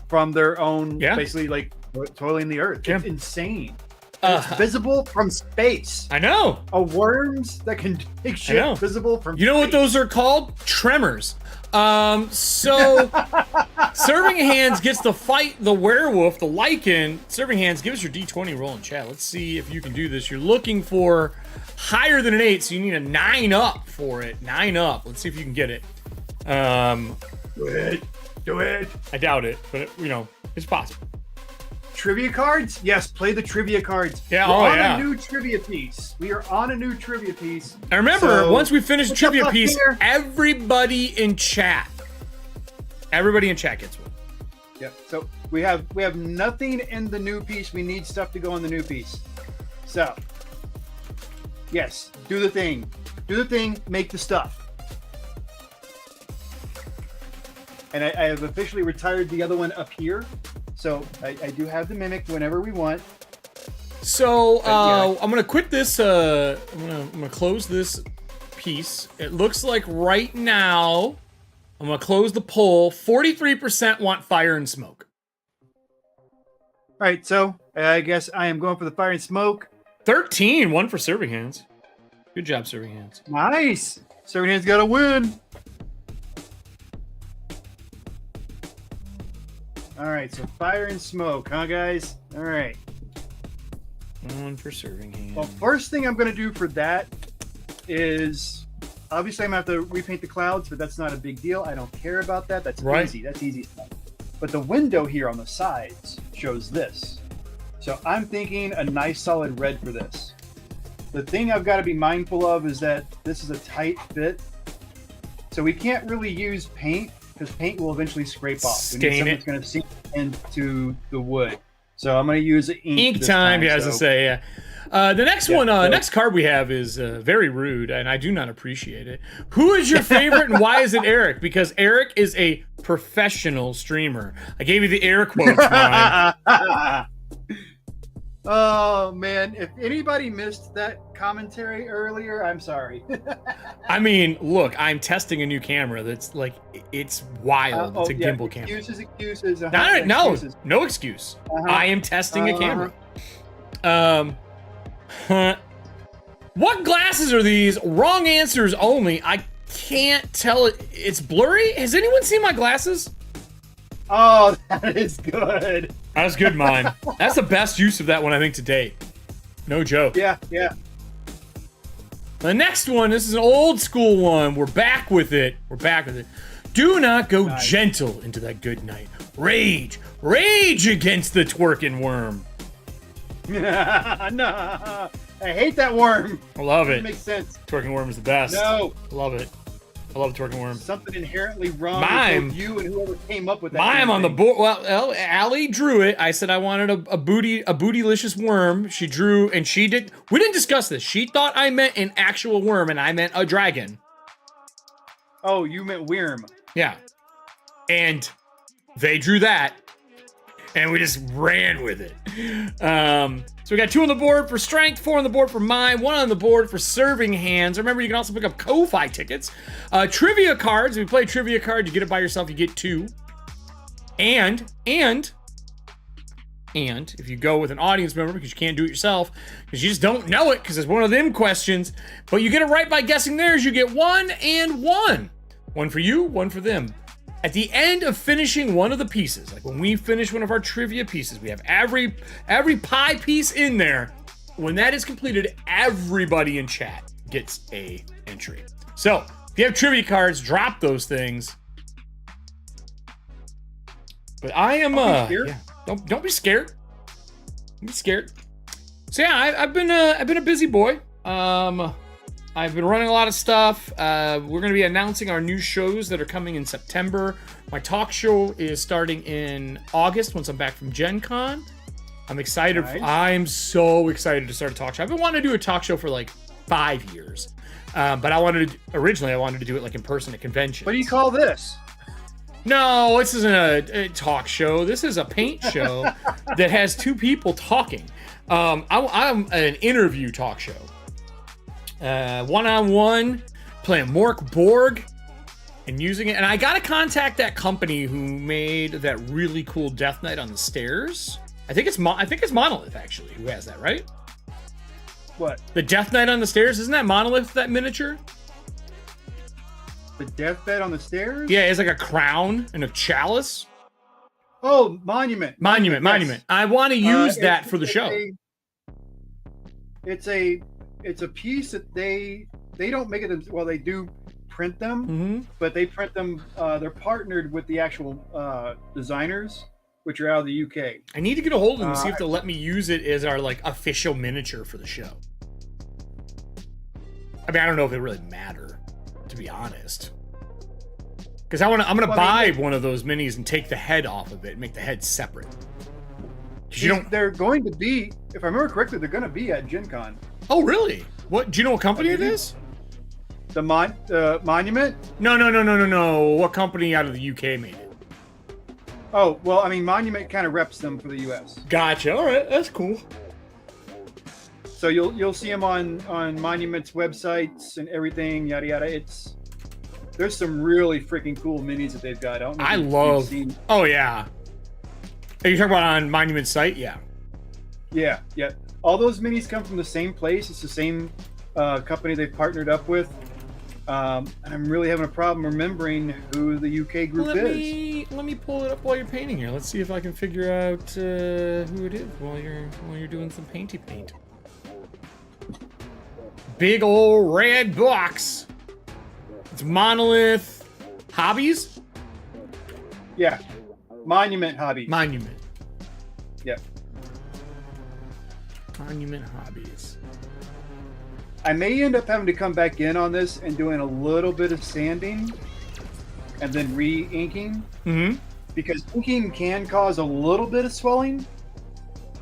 B: from their own, basically like toiling the Earth. It's insane. It's visible from space.
A: I know.
B: A worms that can take shit visible from space.
A: You know what those are called? Tremors. So Serving Hands gets to fight the werewolf, the lichen. Serving Hands, give us your D20 roll in chat. Let's see if you can do this. You're looking for higher than an 8, so you need a 9 up for it. 9 up. Let's see if you can get it.
B: Do it.
A: I doubt it, but you know, it's possible.
B: Trivia cards? Yes, play the trivia cards.
A: Yeah,
B: We're on a new trivia piece. We are on a new trivia piece.
A: And remember, once we finish the trivia piece, everybody in chat gets one.
B: Yep. So we have nothing in the new piece. We need stuff to go in the new piece. So yes, do the thing. Do the thing, make the stuff. And I have officially retired the other one up here. So I do have the mimic whenever we want.
A: So I'm gonna quit this. I'm gonna close this piece. It looks like right now I'm gonna close the poll. 43% want fire and smoke.
B: All right, so I guess I am going for the fire and smoke.
A: 13, one for Serving Hands. Good job, Serving Hands.
B: Nice. Serving Hands got to win. All right, so fire and smoke, huh, guys? All right.
A: One for Serving Hands.
B: Well, first thing I'm going to do for that is, obviously, I'm going to have to repaint the clouds, but that's not a big deal. I don't care about that. That's easy. That's easy stuff. But the window here on the sides shows this. So I'm thinking a nice solid red for this. The thing I've got to be mindful of is that this is a tight fit. So we can't really use paint, because paint will eventually scrape off. We need something that's going to sink into the wood. So I'm going to use ink
A: time, as I say, yeah. The next next card we have is very rude, and I do not appreciate it. Who is your favorite, and why is it Eric? Because Eric is a professional streamer. I gave you the air quotes, Ryan.
B: Oh, man. If anybody missed that commentary earlier, I'm sorry.
A: I mean, look, I'm testing a new camera that's like, it's wild. It's a gimbal camera.
B: Excuses.
A: No excuse. I am testing a camera. What glasses are these? Wrong answers only. I can't tell it. It's blurry. Has anyone seen my glasses?
B: Oh, that is good.
A: That's good, mine. That's the best use of that one, I think, to date. No joke.
B: Yeah.
A: The next one, this is an old school one. We're back with it. Do not go gentle into that good night. Rage against the twerking worm.
B: No, I hate that worm.
A: I love it.
B: Doesn't make sense.
A: Twerking worm is the best.
B: No.
A: Love it. I love twerking worm.
B: Something inherently wrong with both you and whoever came up with that.
A: Mime on the board. Well, Allie drew it. I said I wanted a bootylicious worm. She drew, and she did. We didn't discuss this. She thought I meant an actual worm, and I meant a dragon.
B: Oh, you meant worm.
A: Yeah. And they drew that, and we just ran with it. So we got 2 on the board for strength, 4 on the board for mind, 1 on the board for serving hands. Remember, you can also pick up Ko-Fi tickets. Trivia cards. If you play a trivia card, you get it by yourself, you get 2. And if you go with an audience member, because you can't do it yourself, because you just don't know it, because it's one of them questions, but you get it right by guessing theirs, you get 1 and 1. 1 for you, 1 for them. At the end of finishing one of the pieces, like when we finish one of our trivia pieces, we have every pie piece in there. When that is completed, everybody in chat gets a entry. So if you have trivia cards, drop those things. But I am yeah, don't be scared. Don't be scared. So yeah, I've been a busy boy. I've been running a lot of stuff. We're going to be announcing our new shows that are coming in September. My talk show is starting in August once I'm back from Gen Con. I'm excited. Nice. I'm so excited to start a talk show. I've been wanting to do a talk show for like 5 years. But originally I wanted to do it like in person at conventions.
B: What do you call this?
A: No, this isn't a talk show. This is a paint show that has 2 people talking. I'm an interview talk show. One-on-one, playing Mork Borg and using it. And I got to contact that company who made that really cool Death Knight on the Stairs. I think it's Monolith, actually, who has that, right?
B: What?
A: The Death Knight on the Stairs? Isn't that Monolith, that miniature?
B: The Deathbed on the Stairs?
A: Yeah, it's like a crown and a chalice.
B: Oh, Monument.
A: Monument. I want to use that for the show.
B: It's a piece that they don't make it. Well, they do print them, but they print them. They're partnered with the actual designers, which are out of the UK.
A: I need to get a hold of them and see if they'll let me use it as our like official miniature for the show. I mean, I don't know if it really matter, to be honest, because I'm gonna buy one of those minis and take the head off of it and make the head separate.
B: They're going to be, if I remember correctly, they're going to be at Gen Con.
A: Oh, really? What? Do you know what company it is?
B: The Monument?
A: No. What company out of the UK made it?
B: Oh, well, I mean, Monument kind of reps them for the US.
A: Gotcha. All right, that's cool.
B: So you'll see them on Monument's websites and everything, yada yada. There's some really freaking cool minis that they've got. I love.
A: Oh yeah. Are you talking about on Monument's site? Yeah.
B: Yeah. All those minis come from the same place. It's the same company they've partnered up with. And I'm really having a problem remembering who the UK group is.
A: Let me pull it up while you're painting here. Let's see if I can figure out who it is while you're doing some paint. Big old red box. It's Monolith Hobbies.
B: Yeah. Monument Hobbies.
A: Monument.
B: Yep.
A: Monument Hobbies.
B: I may end up having to come back in on this and doing a little bit of sanding and then re-inking. Because inking can cause a little bit of swelling.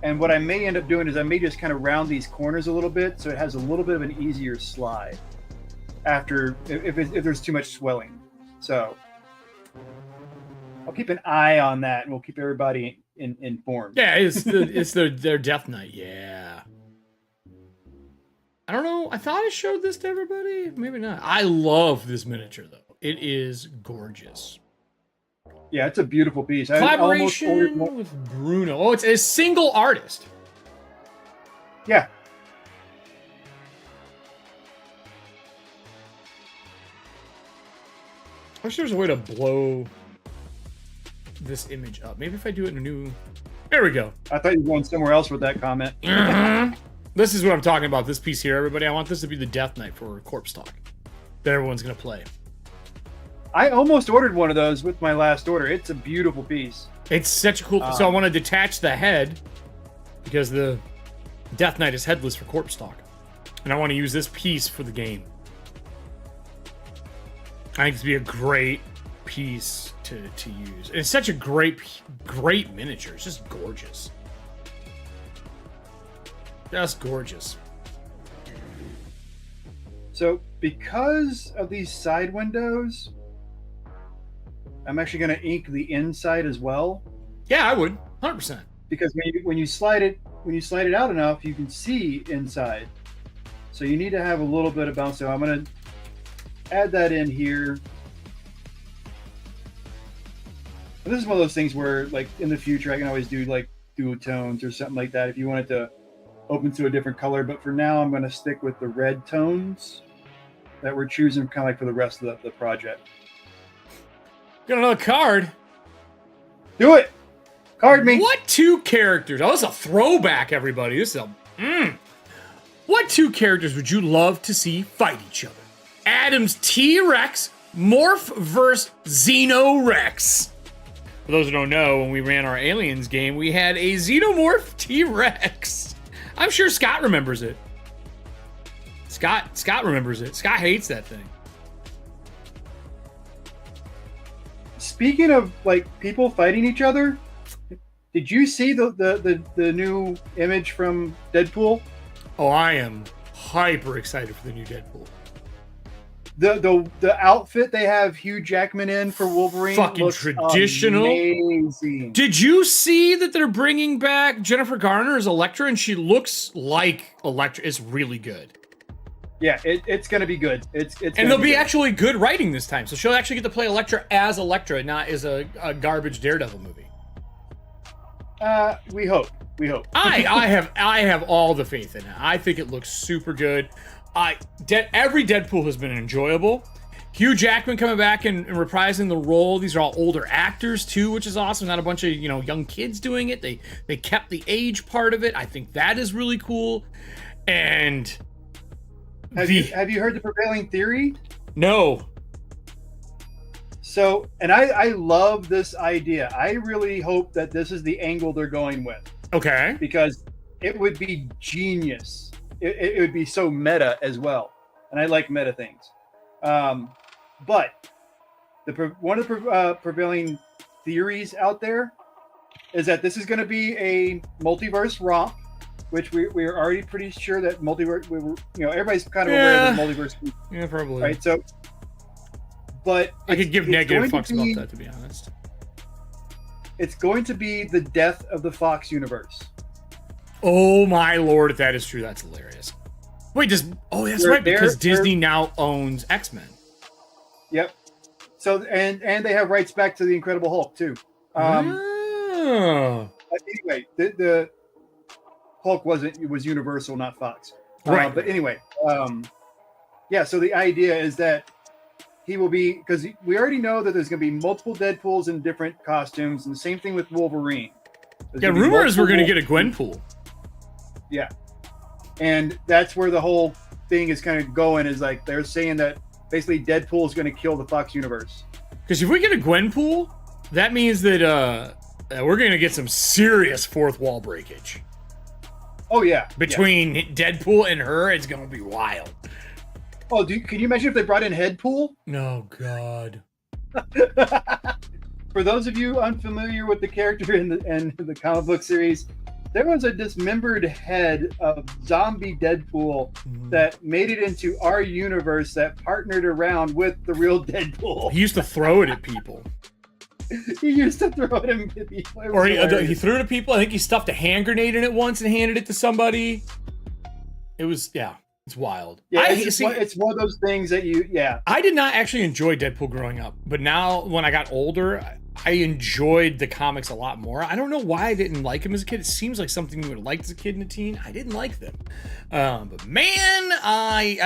B: And what I may end up doing is I may just kind of round these corners a little bit so it has a little bit of an easier slide after if there's too much swelling. So I'll keep an eye on that, and we'll keep everybody informed.
A: Yeah, it's their Death Knight. Yeah. I don't know. I thought I showed this to everybody. Maybe not. I love this miniature, though. It is gorgeous.
B: Yeah, it's a beautiful piece.
A: Collaboration with Bruno. Oh, it's a single artist.
B: Yeah.
A: I wish there was a way to blow this image up. Maybe if I do it in a new... There we go.
B: I thought you were going somewhere else with that comment.
A: This is what I'm talking about, this piece here, everybody. I want this to be the Death Knight for Corpse Talk that everyone's going to play.
B: I almost ordered one of those with my last order. It's a beautiful piece.
A: It's such a cool piece. So I want to detach the head because the Death Knight is headless for Corpse Talk. And I want to use this piece for the game. I think it's be a great piece to use. It's such a great miniature. It's just gorgeous. Just gorgeous.
B: So because of these side windows, I'm actually going to ink the inside as well.
A: Yeah, I would. 100%.
B: Because when you slide it out enough, you can see inside. So you need to have a little bit of bounce. So I'm gonna add that in here. And this is one of those things where, like, in the future, I can always do like duotones or something like that if you want it to open to a different color. But for now, I'm going to stick with the red tones that we're choosing kind of like for the rest of the project.
A: Got another card.
B: Do it. Card me.
A: What two characters? Oh, this is a throwback, everybody. This is a... What two characters would you love to see fight each other? Adam's T-Rex, Morph vs. Xenorex. For those who don't know, when we ran our Aliens game, we had a Xenomorph T-Rex. I'm sure Scott remembers it. Scott remembers it. Scott hates that thing.
B: Speaking of like people fighting each other, did you see the new image from Deadpool?
A: Oh, I am hyper excited for the new Deadpool.
B: The outfit they have Hugh Jackman in for Wolverine
A: fucking traditional.
B: Amazing.
A: Did you see that they're bringing back Jennifer Garner as Elektra, and she looks like Elektra? It's really good.
B: Yeah, it's gonna be good. It's
A: and there'll be actually good writing this time, so she'll actually get to play Elektra as Elektra, not as a garbage Daredevil movie.
B: We hope.
A: I have all the faith in it. I think it looks super good. Every Deadpool has been enjoyable. Hugh Jackman coming back and reprising the role. These are all older actors too, which is awesome. Not a bunch of young kids doing it. They kept the age part of it. I think that is really cool. And
B: have you heard the prevailing theory?
A: No.
B: So, and I love this idea. I really hope that this is the angle they're going with.
A: Okay.
B: Because it would be genius. It would be so meta as well, and I like meta things. But one of the prevailing theories out there is that this is going to be a multiverse romp, which we're already pretty sure that multiverse. Everybody's kind of aware of the multiverse.
A: Yeah, probably.
B: Right. So, but
A: I could give negative fucks about that, to be honest.
B: It's going to be the death of the Fox universe.
A: Oh my lord, if that is true, that's hilarious. Wait, that's right, because Disney now owns X-Men. Yep.
B: So and they have rights back to the Incredible Hulk too. Anyway, the Hulk was Universal, not Fox.
A: Right.
B: But anyway, yeah. So the idea is that he will be, because we already know that there's going to be multiple Deadpools in different costumes, and the same thing with Wolverine.
A: Yeah, rumor is we're going to get a Gwenpool.
B: Yeah. And that's where the whole thing is kind of going, is like they're saying that basically Deadpool is going to kill the Fox universe.
A: Because if we get a Gwenpool, that means that we're going to get some serious fourth wall breakage.
B: Oh, yeah.
A: Between Deadpool and her, it's going to be wild.
B: Oh, can you imagine if they brought in Headpool?
A: No, God.
B: For those of you unfamiliar with the character in the comic book series, there was a dismembered head of zombie Deadpool that made it into our universe that partnered around with the real Deadpool.
A: He used to throw it at people.
B: He used to throw it at people.
A: Or he threw it at people. I think he stuffed a hand grenade in it once and handed it to somebody. It was, yeah, it's wild.
B: Yeah, it's one of those things that I
A: did not actually enjoy Deadpool growing up, but now when I got older, I enjoyed the comics a lot more. I don't know why I didn't like him as a kid. It seems like something you would have liked as a kid and a teen. I didn't like them. But man,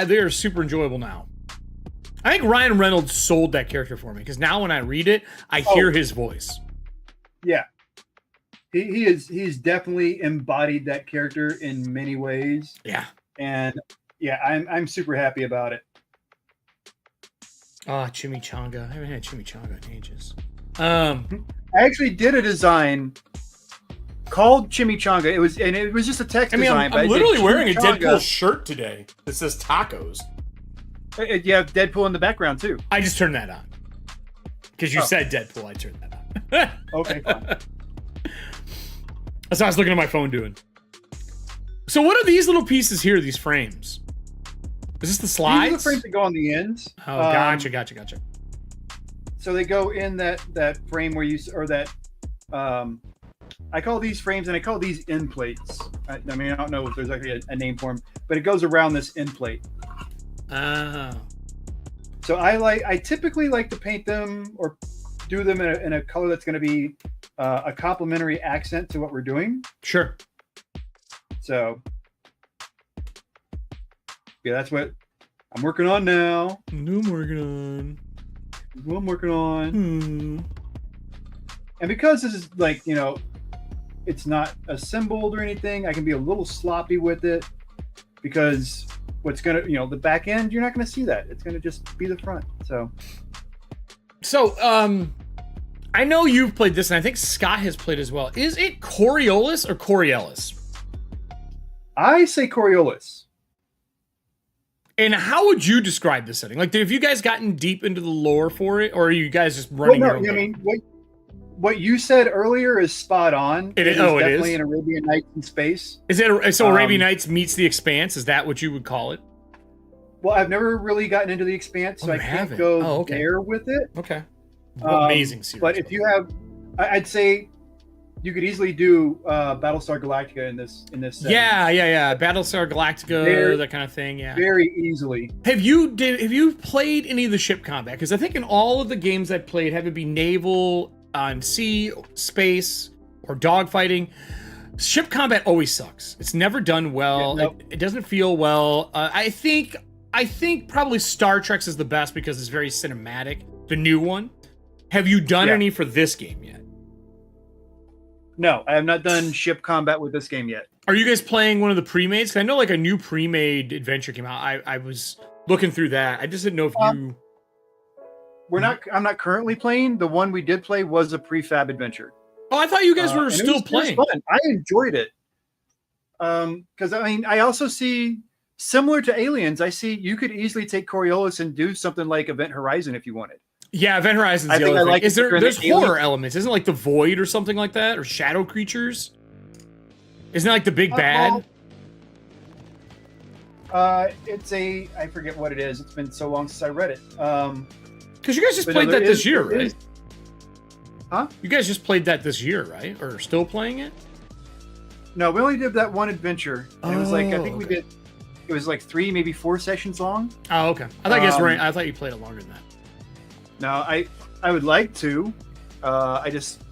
A: they're super enjoyable now. I think Ryan Reynolds sold that character for me, because now when I read it, I hear his voice.
B: Yeah. He's definitely embodied that character in many ways.
A: Yeah.
B: And yeah, I'm super happy about it.
A: Chimichanga. I haven't had chimichanga in ages.
B: I actually did a design called Chimichanga. It was just a text design.
A: I'm literally wearing a Deadpool shirt today that says tacos.
B: You have Deadpool in the background too.
A: I just turned that on because you said Deadpool. I turned that on.
B: Okay, fine.
A: That's what I was looking at my phone doing. So what are these little pieces here? These frames? Is this the slides?
B: These are the frames that go on the ends.
A: Oh, gotcha.
B: So they go in that frame where that I call these frames, and I call these end plates. I mean, I don't know if there's actually a name for them, but it goes around this end plate. So I typically like to paint them or do them in a color that's going to be a complementary accent to what we're doing.
A: Sure.
B: So yeah, that's what I'm working on now.
A: I'm working on.
B: What I'm working on. And because this is like, you know, it's not assembled or anything, I can be a little sloppy with it because what's going to, you know, the back end, you're not going to see that. It's going to just be the front. So,
A: I know you've played this, and I think Scott has played as well. Is it Coriolis or Coriolis?
B: I say Coriolis.
A: And how would you describe the setting? Like, have you guys gotten deep into the lore for it, or are you guys just running your own game?
B: I mean, what you said earlier is spot on.
A: It is
B: definitely an Arabian Nights in space.
A: Is it so? Arabian Nights meets the Expanse. Is that what you would call it?
B: Well, I've never really gotten into the Expanse, so I can't go there with it.
A: Okay. Amazing series.
B: But if you have, I'd say you could easily do Battlestar Galactica in this.
A: Yeah. Battlestar Galactica, that kind of thing. Yeah.
B: Very easily.
A: Have you played any of the ship combat? Because I think in all of the games I've played, have it be naval, on sea, space, or dogfighting, ship combat always sucks. It's never done well.
B: Yeah, nope.
A: It doesn't feel well. I think probably Star Trek's is the best because it's very cinematic. The new one. Have you done any for this game yet?
B: No, I have not done ship combat with this game yet.
A: Are you guys playing one of the pre-mades? 'Cause I know like a new pre-made adventure came out. I was looking through that. I just didn't know if you...
B: I'm not currently playing. The one we did play was a prefab adventure.
A: Oh, I thought you guys were still playing.
B: It was fun. I enjoyed it. Because I mean, I also see, similar to Aliens, I see you could easily take Coriolis and do something like Event Horizon if you wanted.
A: Yeah, Event Horizon's the other thing. There's horror elements? Isn't it like the Void or something like that, or shadow creatures? Isn't it like the big bad?
B: It's I forget what it is. It's been so long since I read it.
A: Because you guys just played that this year, right?
B: Huh?
A: You guys just played that this year, right? Or still playing it?
B: No, we only did that one adventure. And it was like, I think we did, it was like 3, maybe 4 sessions long.
A: Oh, okay. I thought you guys were, I thought you played it longer than that.
B: No, I would like to. I just,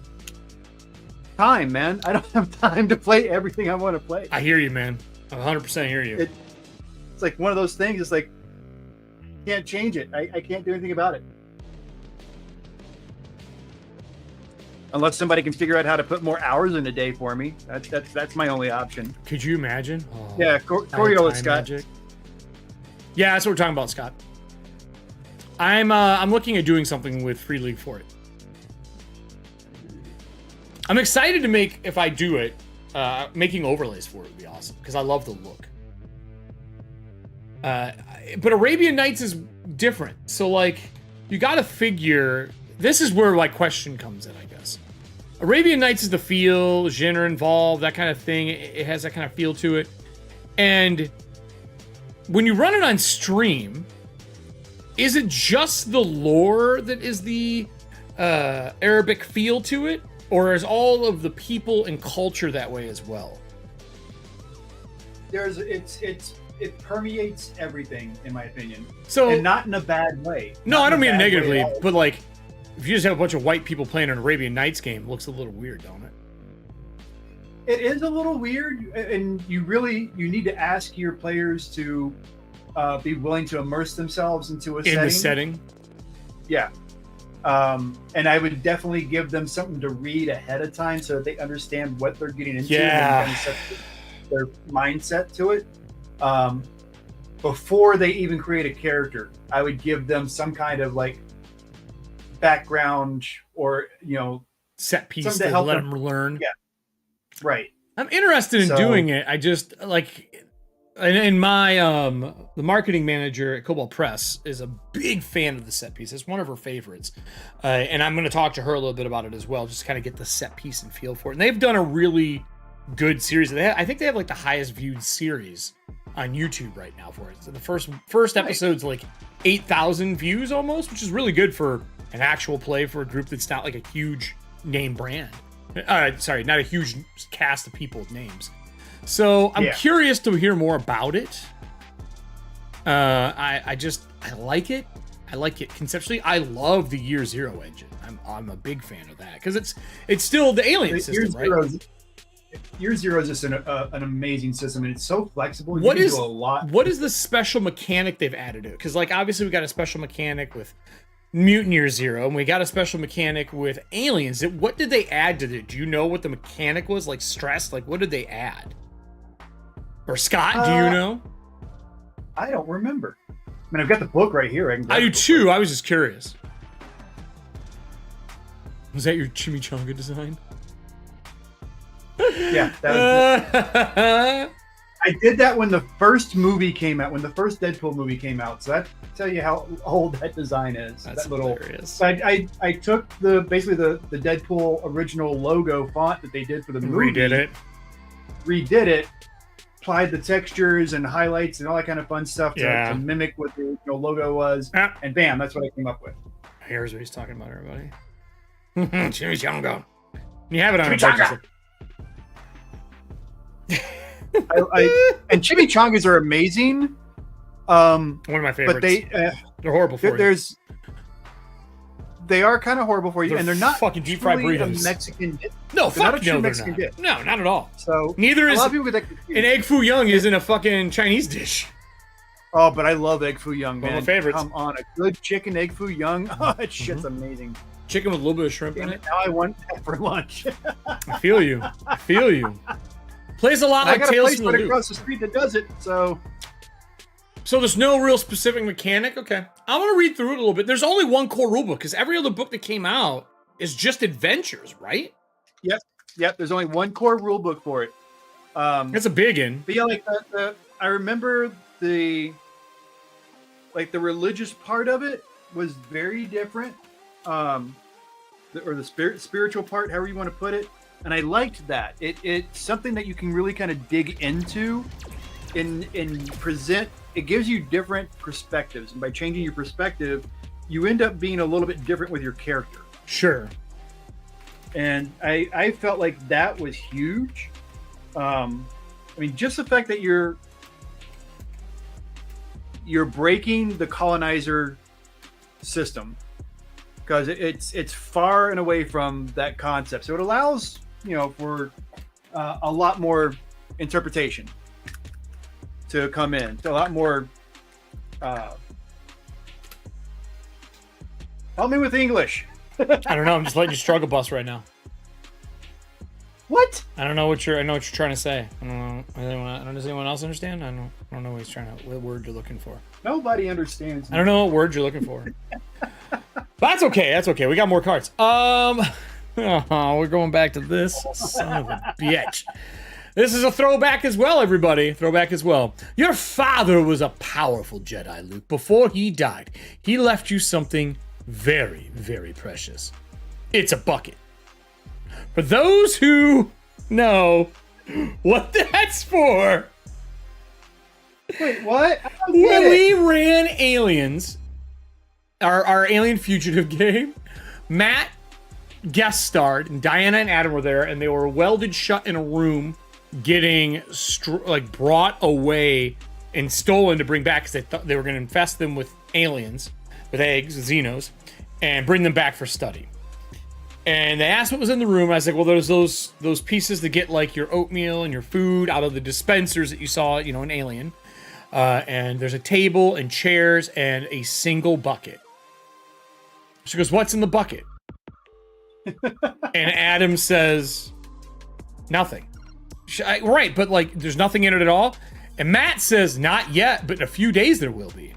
B: time, man. I don't have time to play everything I want to play.
A: I hear you, man. I 100% hear you.
B: It's like one of those things. It's like, can't change it. I can't do anything about it. Unless somebody can figure out how to put more hours in a day for me. That's my only option.
A: Could you imagine?
B: Oh, yeah, Coriolis, Scott. Magic.
A: Yeah, that's what we're talking about, Scott. I'm looking at doing something with Free League for it. I'm excited to make, if I do it, making overlays for it would be awesome because I love the look. But Arabian Nights is different. So like, you got to figure. This is where my question comes in, I guess. Arabian Nights is the feel, genre involved, that kind of thing. It has that kind of feel to it. And when you run it on stream, is it just the lore that is the Arabic feel to it? Or is all of the people and culture that way as well?
B: It permeates everything, in my opinion.
A: So,
B: and not in a bad way.
A: No, I don't mean negatively, but like, if you just have a bunch of white people playing an Arabian Nights game, it looks a little weird, don't it?
B: It is a little weird, and you need to ask your players to be willing to immerse themselves into a setting.
A: In the setting?
B: Yeah. And I would definitely give them something to read ahead of time so that they understand what they're getting into and kind of set their mindset to it. Before they even create a character, I would give them some kind of like background or,
A: set piece to let them learn.
B: Yeah. Right.
A: I'm interested in doing it. I just like, and my, the marketing manager at Cobalt Press is a big fan of the set piece. It's one of her favorites. And I'm going to talk to her a little bit about it as well, just to kind of get the set piece and feel for it. And they've done a really good series. I think they have like the highest viewed series on YouTube right now for it. So the first episode's like 8,000 views almost, which is really good for an actual play for a group that's not like a huge name brand. Sorry, not a huge cast of people with names. So I'm curious to hear more about it. I like it. I like it conceptually. I love the Year Zero engine. I'm a big fan of that because it's still the Alien system, right?
B: Year Zero is just an amazing system, and it's so flexible. You can do a lot.
A: What is the special mechanic they've added to it? Because like obviously we got a special mechanic with Mutant Year Zero, and we got a special mechanic with Aliens. What did they add to it? Do you know what the mechanic was? Like stress? Like what did they add? Or Scott, do you know?
B: I don't remember. I mean, I've got the book right here.
A: I do too. I was just curious. Was that your chimichanga design?
B: Yeah. That was I did that when the first movie came out, when the first Deadpool movie came out. So that tell you how old that design is.
A: That's
B: that little.
A: Hilarious.
B: I took basically the Deadpool original logo font that they did for the movie. Redid it. Applied the textures and highlights and all that kind of fun stuff to mimic what the original logo was, and bam, that's what I came up with.
A: Here's what he's talking about, everybody. Chimichanga. You have it on
B: chimichanga. And chimichangas are amazing.
A: One of my favorites.
B: But
A: they're horrible for you.
B: They are kind of horrible for you, and they're not
A: fucking deep fried burritos.
B: A Mexican dip.
A: No, fuck no, they're not. Dip. No, not at all.
B: So
A: neither is
B: a lot of people get that confused.
A: An egg foo young isn't a fucking Chinese dish.
B: Oh, but I love egg foo young, man.
A: One of my favorites.
B: Come on, a good chicken egg foo young. Oh, that shit's amazing.
A: Chicken with a little bit of shrimp in it.
B: Now I want that for lunch.
A: I feel you. Plays a lot like Tales from the Loop.
B: Across the street that does it, so
A: there's no real specific mechanic? Okay. I want to read through it a little bit. There's only one core rulebook, because every other book that came out is just adventures, right?
B: Yep. There's only one core rulebook for it.
A: It's a big one.
B: But yeah, like I remember the religious part of it was very different. Or the spiritual part, however you want to put it. And I liked that. It's something that you can really kind of dig into and present. It gives you different perspectives, and by changing your perspective, you end up being a little bit different with your character.
A: Sure.
B: And I felt like that was huge. I mean, just the fact that you're breaking the colonizer system, because it's far and away from that concept. So it allows, for a lot more interpretation to come in, a lot more. Help me with English.
A: I don't know. I'm just letting you struggle bus right now.
B: What?
A: I know what you're trying to say. I don't know. Does anyone else understand? I don't know what word you're looking for.
B: Nobody understands me.
A: I don't know what word you're looking for. That's okay. We got more cards. We're going back to this. Son of a bitch. This is a throwback as well, everybody. Throwback as well. Your father was a powerful Jedi, Luke. Before he died, he left you something very, very precious. It's a bucket. For those who know what that's for.
B: Wait, what?
A: When we ran Aliens, our Alien Fugitive game, Matt guest starred, and Diana and Adam were there, and they were welded shut in a room, getting brought away and stolen to bring back because they thought they were going to infest them with aliens, with eggs, xenos, and bring them back for study. And they asked what was in the room. I was like, well, there's those pieces to get like your oatmeal and your food out of the dispensers that you saw, in Alien. And there's a table and chairs and a single bucket. She goes, what's in the bucket? And Adam says, nothing. Right, but there's nothing in it at all. And Matt says, not yet, but in a few days there will be.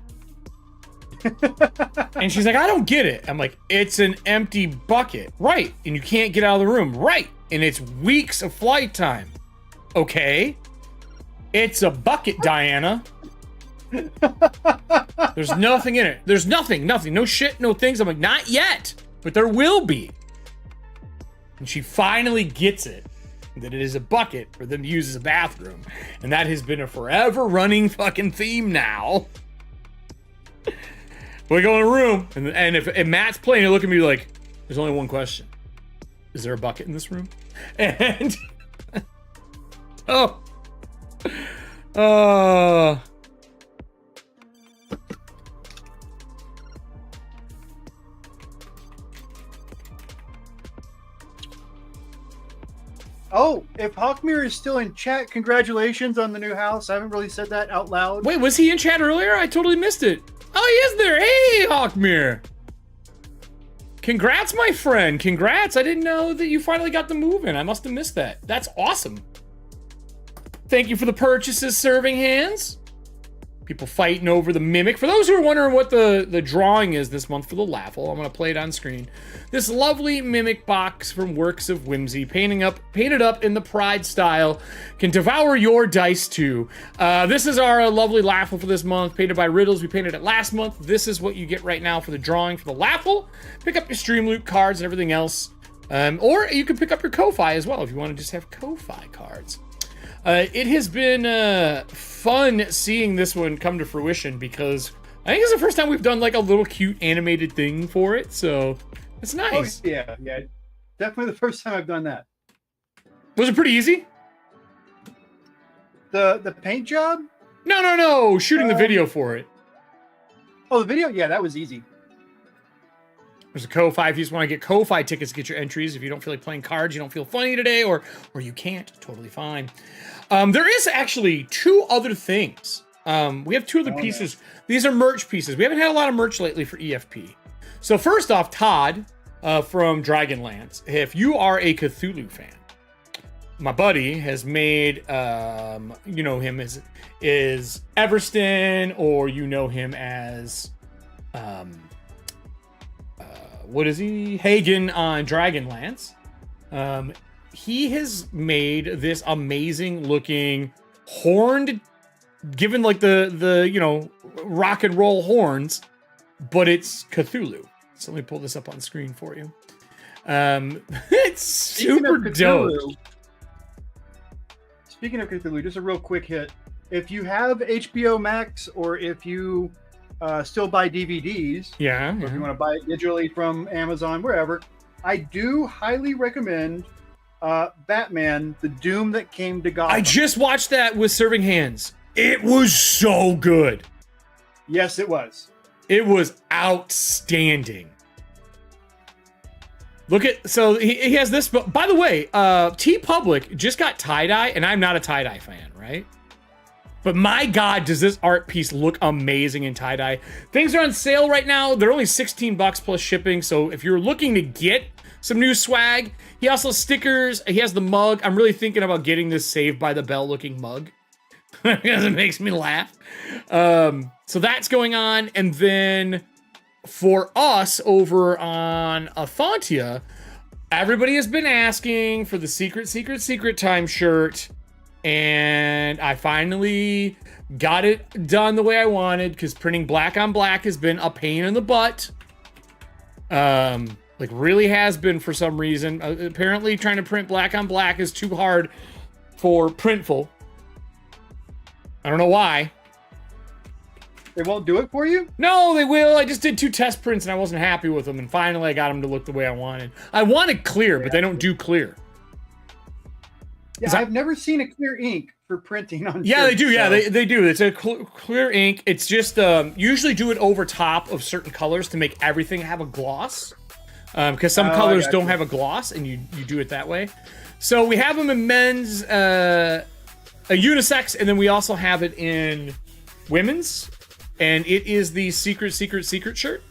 A: And she's like, I don't get it. I'm like, it's an empty bucket. Right. And you can't get out of the room. Right. And it's weeks of flight time. Okay. It's a bucket, Diana. There's nothing in it. There's nothing. No shit, no things. I'm like, not yet, but there will be. And she finally gets it, that it is a bucket for them to use as a bathroom. And that has been a forever running fucking theme now. We go in a room, and if Matt's playing, he'll look at me like, there's only one question. Is there a bucket in this room? And oh,
B: oh, if Hawkmere is still in chat, congratulations on the new house. I haven't really said that out loud.
A: wait, was he in chat earlier? I totally missed it. Oh, he is there. Hey, Hawkmere. Congrats, my friend. Congrats. I didn't know that you finally got the move in. I must have missed that. That's awesome. Thank you for the purchases, Serving Hands. People fighting over the Mimic. For those who are wondering what the drawing is this month for the LAUGHAL, I'm going to play it on screen. This lovely Mimic box from Works of Whimsy, painted up in the Pride style, can devour your dice too. This is our lovely LAUGHAL for this month, painted by Riddles. We painted it last month. This is what you get right now for the drawing for the LAUGHAL. Pick up your STREAMLOOT cards and everything else. Or you can pick up your kofi as well if you want to just have kofi cards. It has been fun seeing this one come to fruition because I think it's the first time we've done like a little cute animated thing for it, so it's nice.
B: Oh, yeah, definitely the first time I've done that.
A: Was it pretty easy?
B: The paint job?
A: No, shooting the video for it.
B: Oh, the video? Yeah, that was easy.
A: There's a Ko-Fi if you just want to get Ko-Fi tickets to get your entries. If you don't feel like playing cards, you don't feel funny today, or you can't, totally fine. There is actually two other things. We have two other pieces. These are merch pieces. We haven't had a lot of merch lately for EFP. So first off, Todd from Dragonlance, if you are a Cthulhu fan, my buddy has made, you know him as is Everston, or you know him as, what is he? Hagen on Dragonlance. He has made this amazing looking horned, given like the you know, rock and roll horns, but it's Cthulhu. So let me pull this up on screen for you. It's super dope.
B: Speaking of Cthulhu, just a real quick hit. If you have HBO Max, or if you still buy DVDs,
A: yeah,
B: if you want to buy it digitally from Amazon, wherever, I do highly recommend Batman: The Doom That Came to Gotham.
A: I just watched that with Serving Hands. It was so good.
B: Yes, it was.
A: It was outstanding. Look at, so he has this, but by the way, T-Public just got tie-dye, and I'm not a tie-dye fan, right? But my God, does this art piece look amazing in tie-dye. Things are on sale right now. They're only $16 plus shipping, so if you're looking to get some new swag, he also has stickers, he has the mug. I'm really thinking about getting this Saved by the Bell looking mug because it makes me laugh. So that's going on, and then for us over on Athontia, everybody has been asking for the Secret Time shirt, and I finally got it done the way I wanted, because printing black on black has been a pain in the butt. Like really has been for some reason. Apparently trying to print black on black is too hard for Printful. I don't know why.
B: They won't do it for you?
A: No, they will. I just did 2 test prints and I wasn't happy with them, and finally I got them to look the way I wanted. I wanted clear, but they don't do clear.
B: Yeah, I've never seen a clear ink for printing on.
A: Yeah,
B: shirts,
A: they do.
B: so.
A: Yeah, they do. It's a clear ink. It's just usually do it over top of certain colors to make everything have a gloss. Because some colors don't have a gloss, and you do it that way. So we have them in men's, a unisex, and then we also have it in women's. And it is the secret shirt.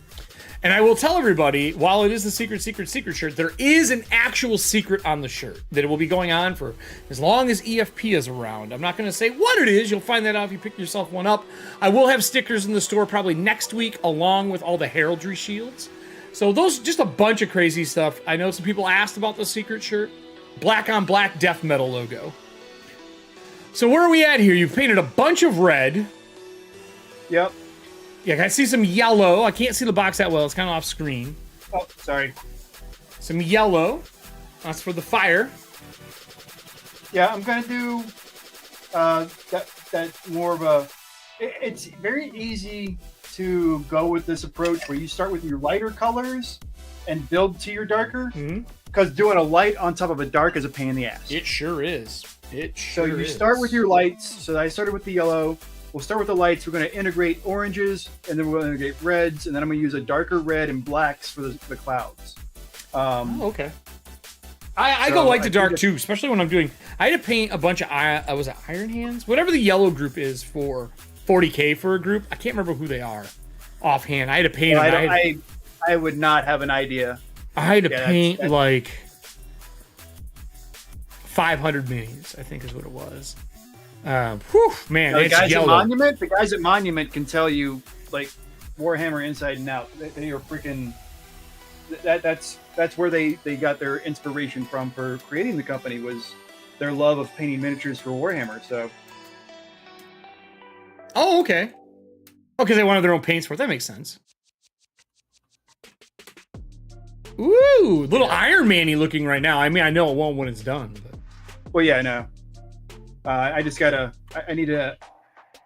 A: And I will tell everybody, while it is the secret shirt, there is an actual secret on the shirt that it will be going on for as long as EFP is around. I'm not going to say what it is. You'll find that out if you pick yourself one up. I will have stickers in the store probably next week, along with all the heraldry shields. So those, just a bunch of crazy stuff. I know some people asked about the secret shirt. Black on black death metal logo. So where are we at here? You've painted a bunch of red.
B: Yep.
A: Yeah, I see some yellow. I can't see the box that well. It's kind of off screen.
B: Oh, sorry.
A: Some yellow. That's for the fire.
B: Yeah, I'm going to do that more of a... It's very easy to go with this approach where you start with your lighter colors and build to your darker.
A: Mm-hmm.
B: because doing a light on top of a dark is a pain in the ass.
A: It sure is. It sure
B: So you
A: is.
B: start with your lights. So I started with the yellow. We'll start with the lights. We're going to integrate oranges, and then we're going to integrate reds, and then I'm going to use a darker red and blacks for the clouds.
A: Okay. I go light to dark too, especially when I'm doing. I had to paint a bunch of was it Iron Hands, whatever the yellow group is for 40K for a group. I can't remember who they are offhand. I had to paint.
B: I would not have an idea.
A: I had to paint like 500 minis, I think is what it was. Whew, man,
B: the
A: it's
B: guys
A: yellow.
B: the guys at Monument can tell you like Warhammer inside and out. They are freaking. That's where they got their inspiration from for creating the company, was their love of painting miniatures for Warhammer. So.
A: Oh, okay. Oh, because they wanted their own paints for it. That makes sense. Ooh, little Iron Man-y looking right now. I mean, I know it won't when it's done. But.
B: Well, yeah, I know. I just gotta. I need to.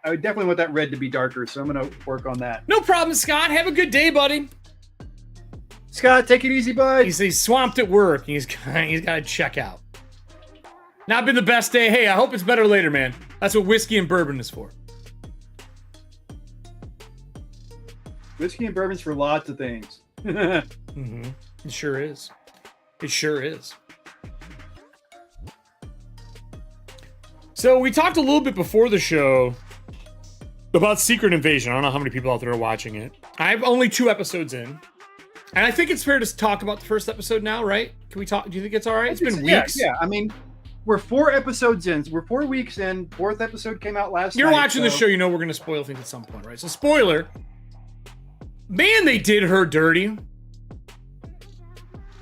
B: I would definitely want that red to be darker, so I'm gonna work on that.
A: No problem, Scott. Have a good day, buddy.
B: Scott, take it easy, bud.
A: He's swamped at work. He's got to check out. Not been the best day. Hey, I hope it's better later, man. That's what whiskey and bourbon is for.
B: Whiskey and bourbon's for lots of things.
A: Mm-hmm. It sure is. It sure is. So we talked a little bit before the show about Secret Invasion. I don't know how many people out there are watching it. I'm only 2 episodes in. And I think it's fair to talk about the first episode now, right? Can we talk? Do you think it's all right? It's been weeks.
B: Yeah. I mean, we're 4 episodes in. We're 4 weeks in. 4th episode came out last night.
A: You're watching the show, you know we're going to spoil things at some point, right? So spoiler. Man, they did her dirty.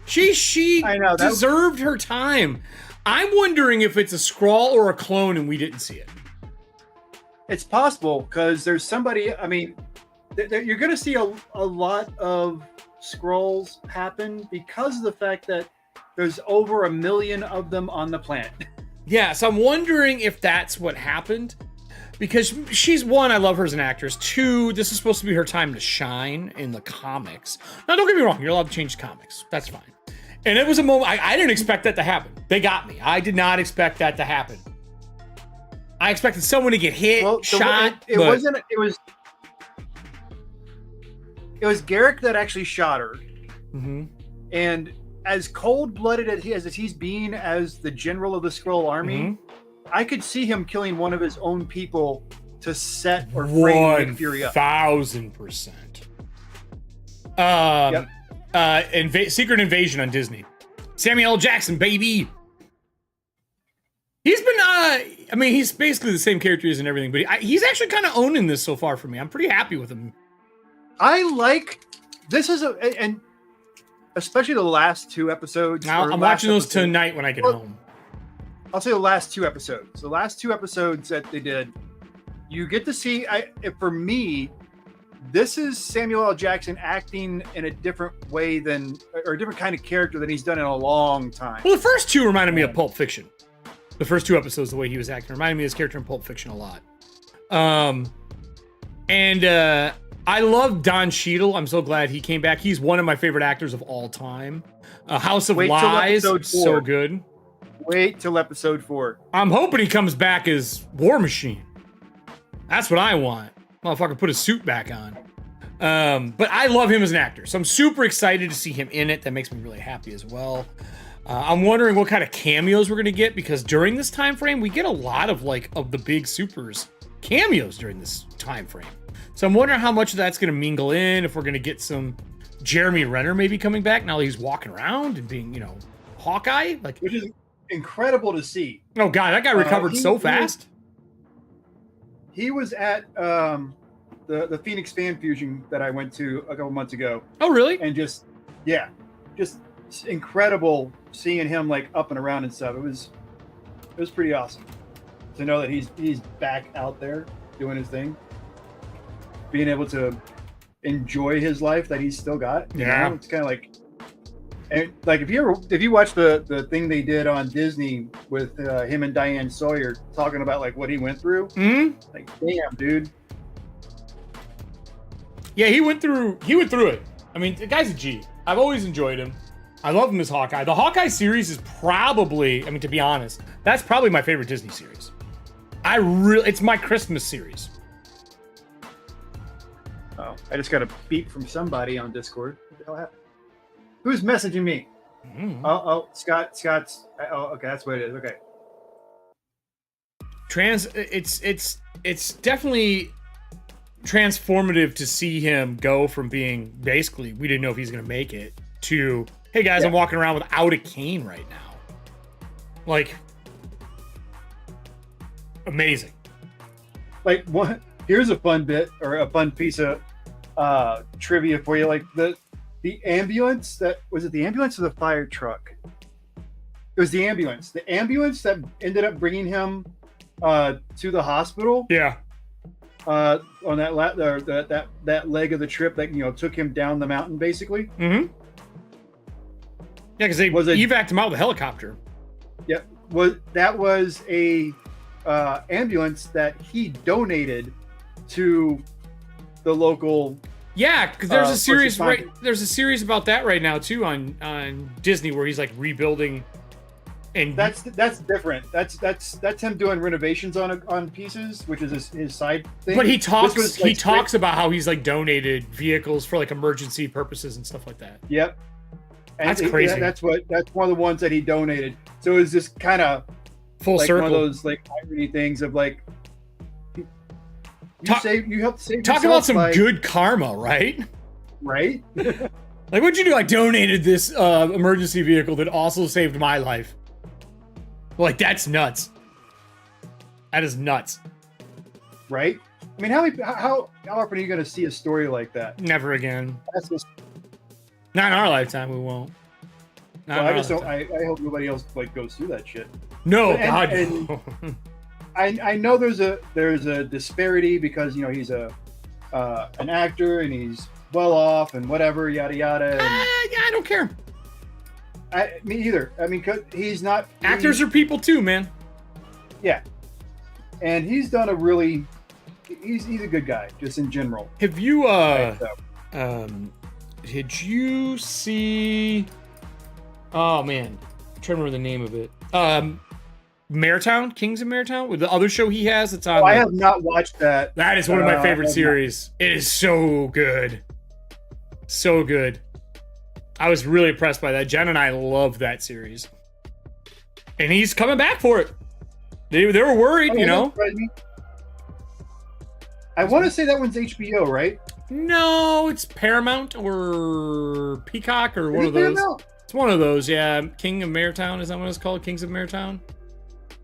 A: She
B: I know,
A: deserved her time. I'm wondering if it's a scrawl or a clone and we didn't see it.
B: It's possible, because there's somebody, I mean, you're going to see a lot of scrolls happen because of the fact that there's over 1 million of them on the planet.
A: Yeah, so I'm wondering if that's what happened. Because she's, 1, I love her as an actress. 2, this is supposed to be her time to shine in the comics. Now, don't get me wrong, you're allowed to change comics. That's fine. And it was a moment, I didn't expect that to happen. They got me. I did not expect that to happen. I expected someone to get hit, shot.
B: It was Garrick that actually shot her.
A: Mm-hmm.
B: And as cold-blooded as he's being as the general of the Skrull army,
A: mm-hmm.
B: I could see him killing one of his own people to set or frame Nick Fury up.
A: 1,000%. Secret Invasion on Disney. Samuel L. Jackson, baby. He's been, he's basically the same character as and everything, but he's actually kind of owning this so far for me. I'm pretty happy with him.
B: I like, and especially the last 2 episodes.
A: I'm watching those tonight when I get home.
B: I'll say the last 2 episodes. The last 2 episodes that they did, you get to see, for me, this is Samuel L. Jackson acting in a different way or a different kind of character than he's done in a long time.
A: Well, the first 2 reminded me of Pulp Fiction. The first 2 episodes, the way he was acting, reminded me of his character in Pulp Fiction a lot. I love Don Cheadle. I'm so glad he came back. He's one of my favorite actors of all time. House of Lies, so good.
B: Wait till episode 4.
A: I'm hoping he comes back as War Machine. That's what I want. Motherfucker put his suit back on. But I love him as an actor, so I'm super excited to see him in it. That makes me really happy as well. I'm wondering what kind of cameos we're gonna get, because during this time frame, we get a lot of the big supers cameos during this time frame. So I'm wondering how much of that's gonna mingle in. If we're gonna get some Jeremy Renner maybe coming back now that he's walking around and being, Hawkeye,
B: which is incredible to see.
A: Oh God, that guy recovered so fast.
B: He was at the Phoenix Fan Fusion that I went to a couple months ago.
A: Oh really?
B: And just incredible seeing him up and around and stuff. It was pretty awesome to know that he's back out there doing his thing, being able to enjoy his life that he's still got.
A: Yeah,
B: it's kind of if you watch the thing they did on Disney with him and Diane Sawyer talking about what he went through.
A: Mm-hmm.
B: Damn, dude.
A: Yeah, he went through it. I mean, the guy's a G. I've always enjoyed him. I love him as Hawkeye. The Hawkeye series is probably, I mean, to be honest, that's probably my favorite Disney series. It's my Christmas series.
B: Oh, I just got a beep from somebody on Discord. What the hell happened? Who's messaging me? Oh, Scott's. Oh, okay, that's what it is. Okay.
A: It's definitely transformative to see him go from being basically we didn't know if he's gonna make it to hey guys, I'm walking around without a cane right now. Like amazing.
B: Like what? Here's a fun bit or a fun piece of trivia for you. Like the ambulance was it the ambulance or the fire truck? It was the ambulance. The ambulance that ended up bringing him to the hospital.
A: Yeah.
B: On that leg of the trip that took him down the mountain basically.
A: Mm-hmm. Yeah, because they evac'd him out with a helicopter.
B: Yeah, that was a ambulance that he donated to the local.
A: Yeah, because there's a series there's a series about that right now too on Disney where he's like rebuilding. And
B: that's different. That's him doing renovations on pieces, which is his side thing.
A: But he talks about how he's like donated vehicles for like emergency purposes and stuff like that.
B: Yep. And
A: that's crazy.
B: Yeah, that's one of the ones that he donated. So it was just kind of
A: full circle.
B: One of those like irony things of like you help save yourself.
A: Talk about some good karma, right?
B: Right.
A: Like what'd you do? I donated this emergency vehicle that also saved my life. Like that's nuts. That is nuts.
B: Right? I mean, how often are you going to see a story like that?
A: Never again.
B: That's just...
A: Not in our lifetime. We won't.
B: I just don't. I hope nobody else like goes through that shit.
A: No,
B: and,
A: God.
B: And I know there's a disparity because he's an actor and he's well off and whatever yada yada. And,
A: yeah, I don't care.
B: Me either. I mean, 'cause he's not.
A: Actors are people too, man.
B: Yeah, and he's done a really. He's a good guy, just in general.
A: Have you did you see? Oh man, I'm trying to remember the name of it. Maretown, Kings of Maretown, with the other show he has. It's on.
B: I have not watched that.
A: That is one of my favorite series. It is so good, so good. I was really impressed by that. Jen and I love that series, and he's coming back for it. They were worried,
B: I want to say that one's HBO, right?
A: No, it's Paramount or Peacock or one of those.
B: Paramount?
A: It's one of those, yeah. King of Maretown, is that what it's called? Kings of Maretown?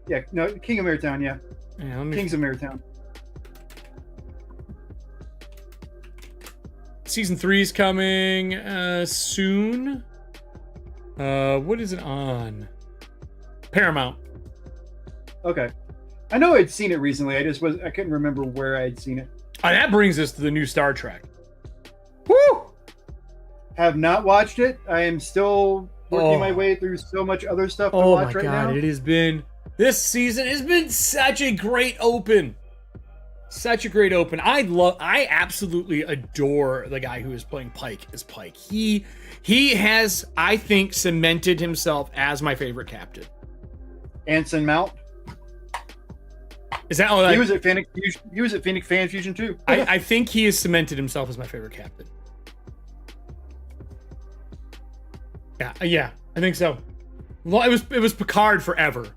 B: Yeah, no, King of Maretown, yeah. Kings of Maretown.
A: Season 3 is coming soon. What is it on? Paramount.
B: Okay. I know I'd seen it recently. I couldn't remember where I had seen it.
A: That brings us to the new Star Trek. Woo!
B: Have not watched it. I am still working my way through so much other stuff to watch right now.
A: It has been, this season has been such a great open. Such a great open. I absolutely adore the guy who is playing Pike as Pike. He has, I think, cemented himself as my favorite captain.
B: Anson Mount.
A: Is that
B: he was at Phoenix Fusion? He was at Phoenix Fan Fusion too.
A: I think he has cemented himself as my favorite captain. Yeah, I think so. Well, it was Picard forever.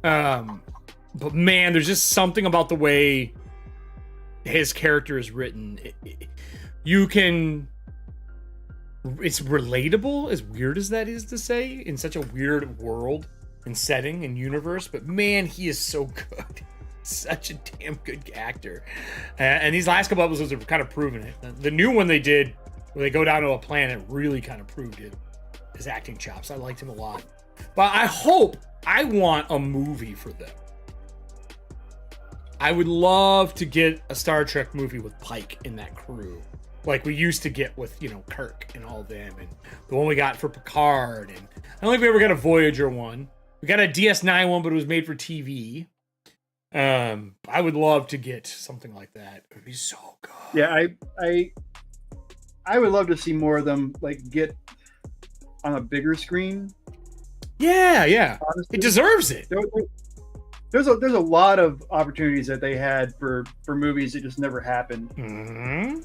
A: But man, there's just something about the way his character is written. It's relatable, as weird as that is to say, in such a weird world and setting and universe. But man, he is so good. Such a damn good actor. And these last couple episodes have kind of proven it. The new one they did, where they go down to a planet, really kind of proved it. His acting chops. I liked him a lot. But I want a movie for them. I would love to get a Star Trek movie with Pike in that crew, like we used to get with Kirk and all them, and the one we got for Picard. And I don't think we ever got a Voyager one. We got a DS9 one, but it was made for TV. I would love to get something like that. It would be so good.
B: Yeah, I would love to see more of them like get on a bigger screen.
A: Yeah, yeah. Honestly, it deserves it.
B: There's a lot of opportunities that they had for movies that just never happened.
A: Mm-hmm.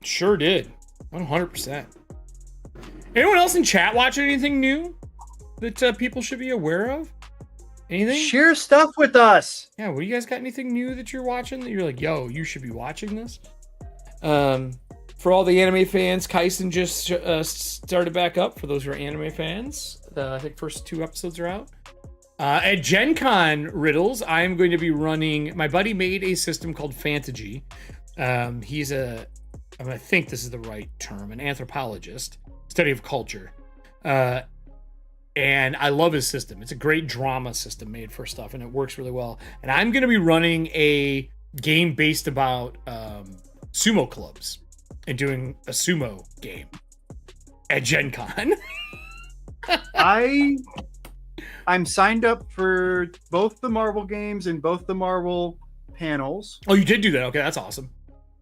A: Sure did. 100%. Anyone else in chat watching anything new that people should be aware of? Anything?
B: Share stuff with us.
A: Yeah, well, you guys got anything new that you're watching that you're like, yo, you should be watching this? For all the anime fans, Kaisen just started back up. For those who are anime fans, I think first 2 episodes are out. At Gen Con Riddles, I'm going to be running. My buddy made a system called Fantagy. He's I think this is the right term, an anthropologist, study of culture. And I love his system. It's a great drama system made for stuff, and it works really well. And I'm going to be running a game based about sumo clubs and doing a sumo game at Gen Con.
B: I'm signed up for both the Marvel games and both the Marvel panels.
A: Oh, you did do that? Okay, that's awesome.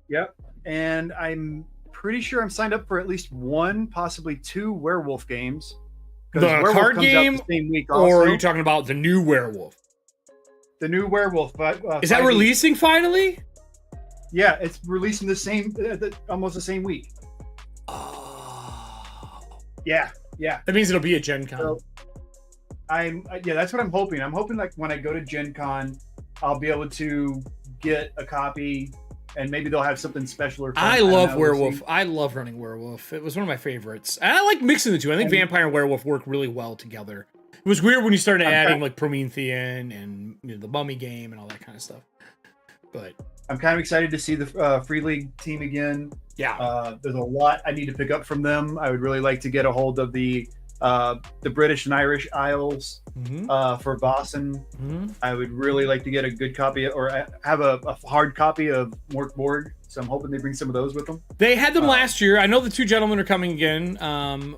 B: Yep. And I'm pretty sure I'm signed up for at least 1, possibly 2 werewolf games.
A: The card game,
B: the same week also.
A: Or are you talking about the new werewolf?
B: The new werewolf.
A: Is that releasing finally?
B: Yeah, it's releasing almost the same week.
A: Oh.
B: Yeah.
A: That means it'll be at Gen Con.
B: So, that's what I'm hoping. I'm hoping like when I go to Gen Con, I'll be able to get a copy. And maybe they'll have something special or fun.
A: I love werewolf. I love running werewolf. It was one of my favorites. And I like mixing the two. I think vampire and werewolf work really well together. It was weird when you started adding like Promethean and the Mummy game and all that kind of stuff. But
B: I'm kind of excited to see the Free League team again.
A: Yeah.
B: There's a lot I need to pick up from them. I would really like to get a hold of the British and Irish Isles for Boston. I would really like to get a good copy or have a hard copy of Mork Borg. So I'm hoping they bring some of those with them.
A: They had them last year. I know the 2 gentlemen are coming again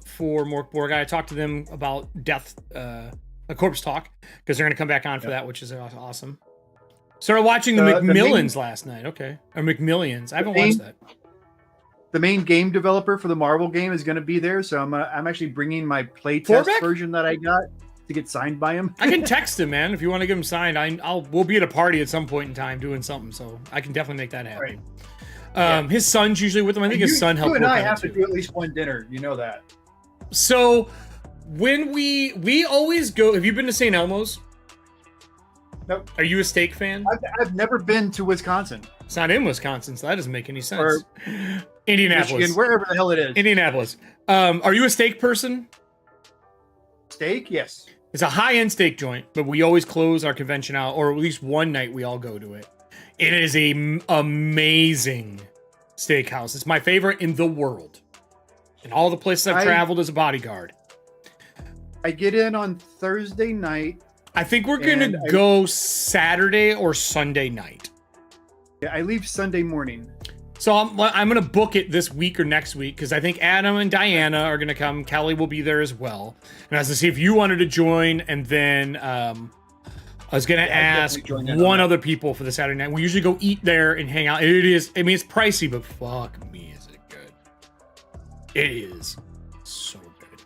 A: for Mork Borg. I talked to them about Death, a Corpse Talk, because they're going to come back on for that, which is awesome. Started watching the McMillans last night. Okay. Or McMillions. I haven't watched that.
B: The main game developer for the Marvel game is going to be there, so I'm actually bringing my playtest version that I got to get signed by him.
A: I can text him, man, if you want to get him signed. We'll be at a party at some point in time doing something, so I can definitely make that happen. Right. His son's usually with him. I think his son helped.
B: You and I have to do at least one dinner. You know that.
A: So when we always go. Have you been to St. Elmo's?
B: Nope.
A: Are you a steak fan?
B: I've never been to Wisconsin.
A: It's not in Wisconsin, so that doesn't make any sense. Or Indianapolis.
B: Michigan, wherever the hell it is.
A: Indianapolis. Are you a steak person?
B: Steak? Yes.
A: It's a high-end steak joint, but we always close our convention out, or at least one night we all go to it. It is a amazing steakhouse. It's my favorite in the world. In all the places I've traveled as a bodyguard.
B: I get in on Thursday night.
A: I think we're going to go Saturday or Sunday night.
B: Yeah, I leave Sunday morning.
A: So I'm going to book it this week or next week because I think Adam and Diana are going to come. Kelly will be there as well. And I was going to see if you wanted to join. And then I was going to ask one other people for the Saturday night. We usually go eat there and hang out. It is, I mean, it's pricey, but fuck me, is it good. It is so good.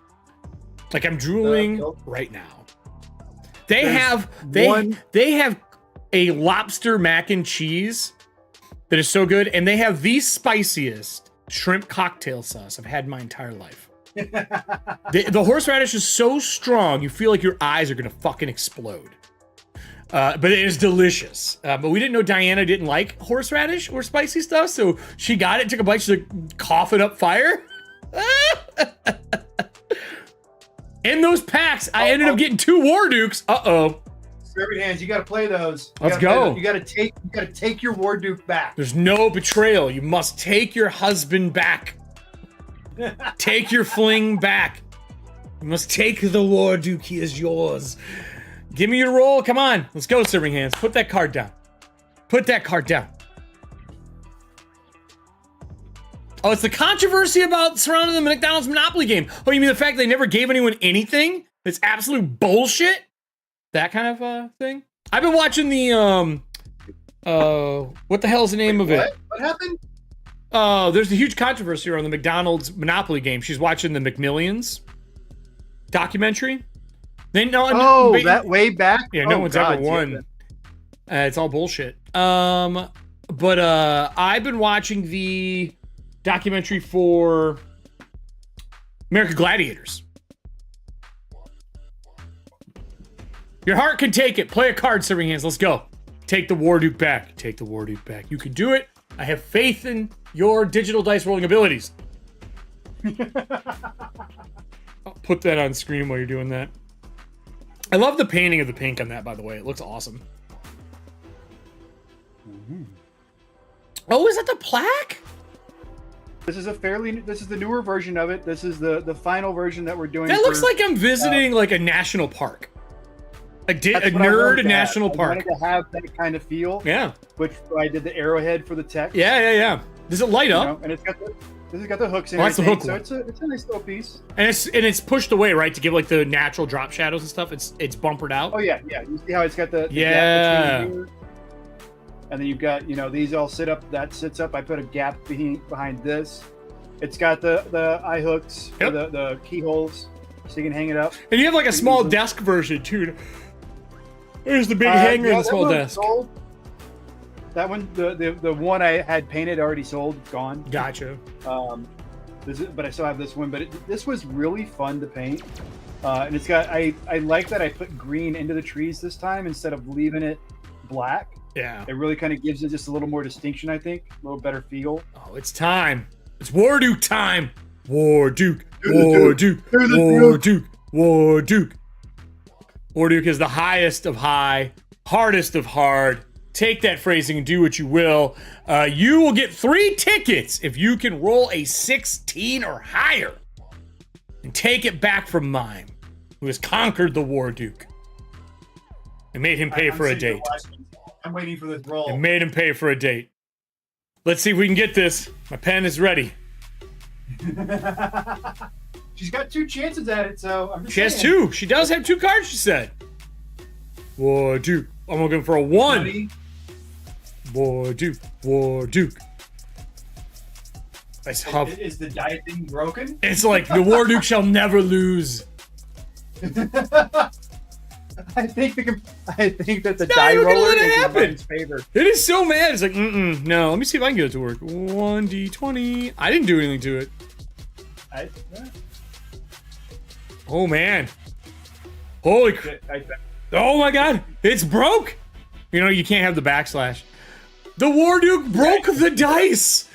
A: Like I'm drooling right now. They have a lobster mac and cheese that is so good, and they have the spiciest shrimp cocktail sauce I've had in my entire life. The horseradish is so strong, you feel like your eyes are gonna fucking explode. But it is delicious. But we didn't know Diana didn't like horseradish or spicy stuff, so she got it, took a bite, she's like coughing up fire. In those packs, I ended up getting 2 War Dukes. Uh-oh.
B: Serving hands, you got to play those.
A: Let's go.
B: You got to take your War Duke back.
A: There's no betrayal. You must take your husband back. Take your fling back. You must take the War Duke. He is yours. Give me your roll. Come on. Let's go, serving hands. Put that card down. Put that card down. Oh, it's the controversy about surrounding the McDonald's Monopoly game. Oh, you mean the fact they never gave anyone anything? That's absolute bullshit? That kind of thing? I've been watching the, what the hell is the name of it?
B: What happened?
A: There's a huge controversy around the McDonald's Monopoly game. She's watching the McMillions. documentary.
B: That way back.
A: Yeah, no one's ever won. It's all bullshit. But I've been watching the documentary for American Gladiators. Your heart can take it. Play a card, serving hands. Let's go. Take the War Duke back. Take the War Duke back. You can do it. I have faith in your digital dice rolling abilities. I'll put that on screen while you're doing that. I love the painting of the pink on that, by the way. It looks awesome.
B: Mm-hmm.
A: Oh, is that the plaque?
B: This is the newer version of it. This is the final version that we're doing.
A: That looks like I'm visiting like a national park. A nerd national park.
B: I wanted to have that kind of feel.
A: Yeah.
B: Which I did the arrowhead for the text.
A: Yeah. Does it light up?
B: And it's got the hooks in it.
A: That's the hook
B: so
A: one.
B: it's a nice little piece.
A: And it's pushed away, right, to give like the natural drop shadows and stuff. It's bumpered out.
B: Oh yeah. You see how it's got the
A: yeah.
B: gap between here? And then you've got, these all sit up. That sits up. I put a gap behind this. It's got the eye hooks,
A: yep.
B: the keyholes, so you can hang it up.
A: And you have like a small desk version too. There's the big hanger and the small desk.
B: Sold. That one, the one I had painted already sold. It's gone.
A: Gotcha.
B: But I still have this one. But this was really fun to paint. And it's got, I like that I put green into the trees this time instead of leaving it black.
A: Yeah.
B: It really kind of gives it just a little more distinction, I think. A little better feel.
A: Oh, it's time. It's War Duke time. War Duke. War Duke. War Duke. War Duke. War Duke is the highest of high, hardest of hard. Take that phrasing and do what you will. You will get 3 tickets if you can roll a 16 or higher and take it back from Mime, who has conquered the War Duke. It made him pay for a date.
B: I'm waiting for this roll.
A: It made him pay for a date. Let's see if we can get this. My pen is ready.
B: She's got 2 chances at it, so I'm just
A: She has 2. She does have 2 cards, she said. War Duke. I'm looking for a 1.
B: Ready?
A: War Duke. War Duke.
B: Is the die thing broken?
A: It's like the War Duke shall never lose.
B: I think that the
A: No,
B: die
A: you're gonna
B: roller
A: let it
B: is in
A: happen.
B: Ryan's favor.
A: It is so mad. It's like, no. Let me see if I can get it to work. 1d20. I didn't do anything to it. Oh, man. Holy crap. Oh, my God. It's broke. You can't have the backslash. The War Duke broke the dice.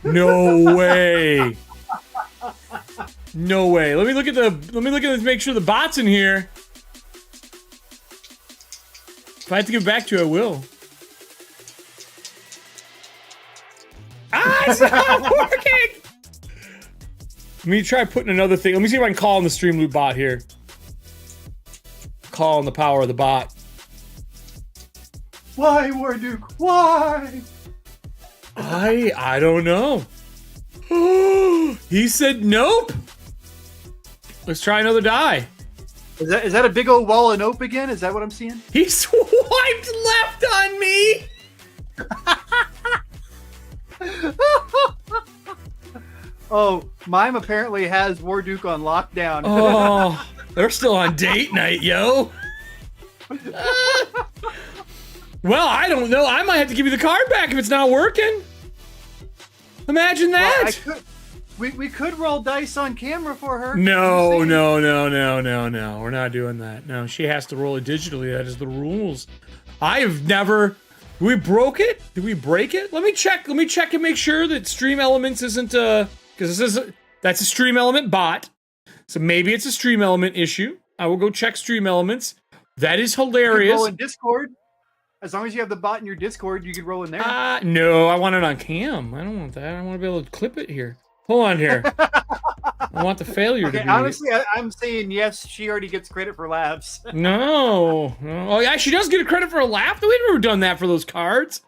A: No way. No way. Let me look at this, make sure the bot's in here. If I have to give it back to you, I will. It's not working! Let me try putting another thing. Let me see if I can call on the StreamLoot bot here. Call on the power of the bot.
B: Why, War Duke? Why?
A: I don't know. He said nope. Let's try another die.
B: Is that a big old wall of nope again? Is that what I'm seeing?
A: He swiped left on me.
B: Oh, Mime apparently has War Duke on lockdown.
A: Oh, they're still on date night, yo. Well, I don't know. I might have to give you the card back if it's not working. Imagine that.
B: Well, we could roll dice on camera for her.
A: No. We're not doing that. No, she has to roll it digitally. That is the rules. I have never. Did we broke it? Did we break it? Let me check and make sure that Stream Elements isn't because that's a Stream Element bot. So maybe it's a Stream Element issue. I will go check Stream Elements. That is hilarious.
B: You could roll in Discord. As long as you have the bot in your Discord, you could roll in there.
A: No, I want it on cam. I don't want that. I want to be able to clip it here. Hold on here. I want the failure to be.
B: Honestly, I'm saying yes. She already gets credit for laughs.
A: No. Oh, yeah, she does get a credit for a laugh. We've never done that for those cards.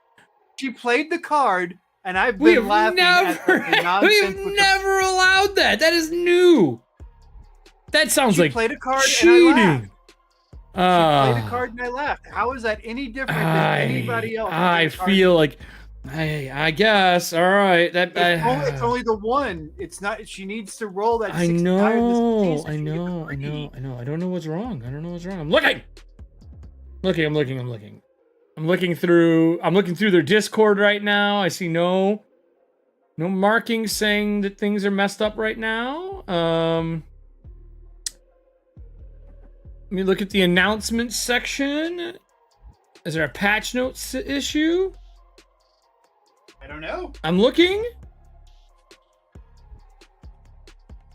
B: She played the card, and I've been laughing at the nonsense.
A: We've never allowed that. That is new. That sounds like
B: played a card
A: cheating.
B: And I laughed. She played a card and I laughed. How is that any different than anybody else?
A: I feel like I guess. All right.
B: It's only the one. It's not. She needs to roll that.
A: I know. I know. I don't know what's wrong. I'm looking. I'm looking through their Discord right now. I see no markings saying that things are messed up right now. Let me look at the announcements section. Is there a patch notes issue?
B: I don't know.
A: I'm looking.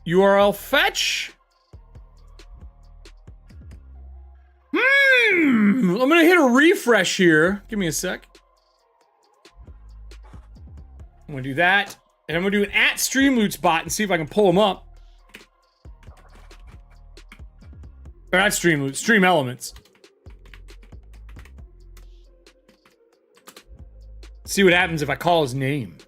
A: URL fetch. I'm gonna hit a refresh here. Give me a sec. I'm gonna do that, and I'm gonna do an @StreamLoots bot and see if I can pull them up. Or not StreamLoots, Stream Elements. See what happens if I call his name.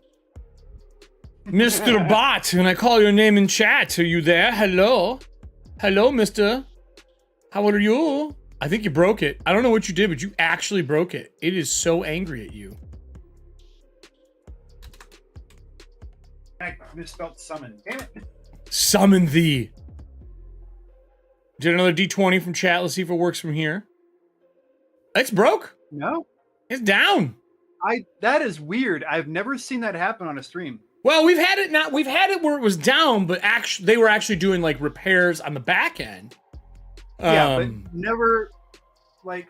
A: Mr. Bot, when I call your name in chat, are you there? Hello? Hello, mister. How are you? I think you broke it. I don't know what you did, but you actually broke it. It is so angry at you.
B: I misspelled summon. Damn it.
A: Summon thee. Did another D20 from chat. Let's see if it works from here. It's broke.
B: No.
A: It's down.
B: That is weird. I've never seen that happen on a stream.
A: Well, we've had it where it was down, but actually they were actually doing like repairs on the back end.
B: Yeah, but never like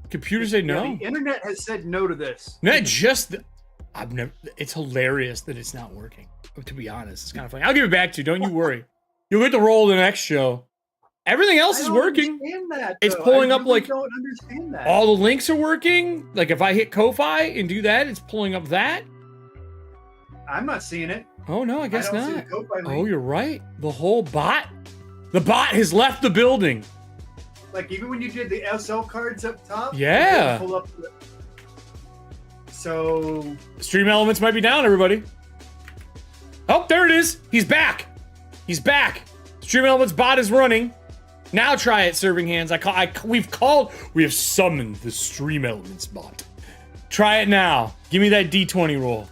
A: computers say no.
B: The internet has said no to this.
A: Not just it's hilarious that it's not working. To be honest, it's kind of funny. I'll give it back to you. Don't you worry. You'll get the roll the next show. Everything else is working. It's pulling up like
B: don't understand that.
A: All the links are working. Like if I hit Ko-Fi and do that, it's pulling up that.
B: I'm not seeing it.
A: Oh no, I guess not.
B: Oh,
A: you're right. The whole bot. The bot has left the building.
B: Like even when you did the SL cards up top.
A: Yeah.
B: Pull up so
A: Stream Elements might be down, everybody. Oh, there it is. He's back. He's back. Stream Elements bot is running. Now try it, Serving Hands. We have summoned the Stream Elements bot. Try it now. Give me that D20 roll.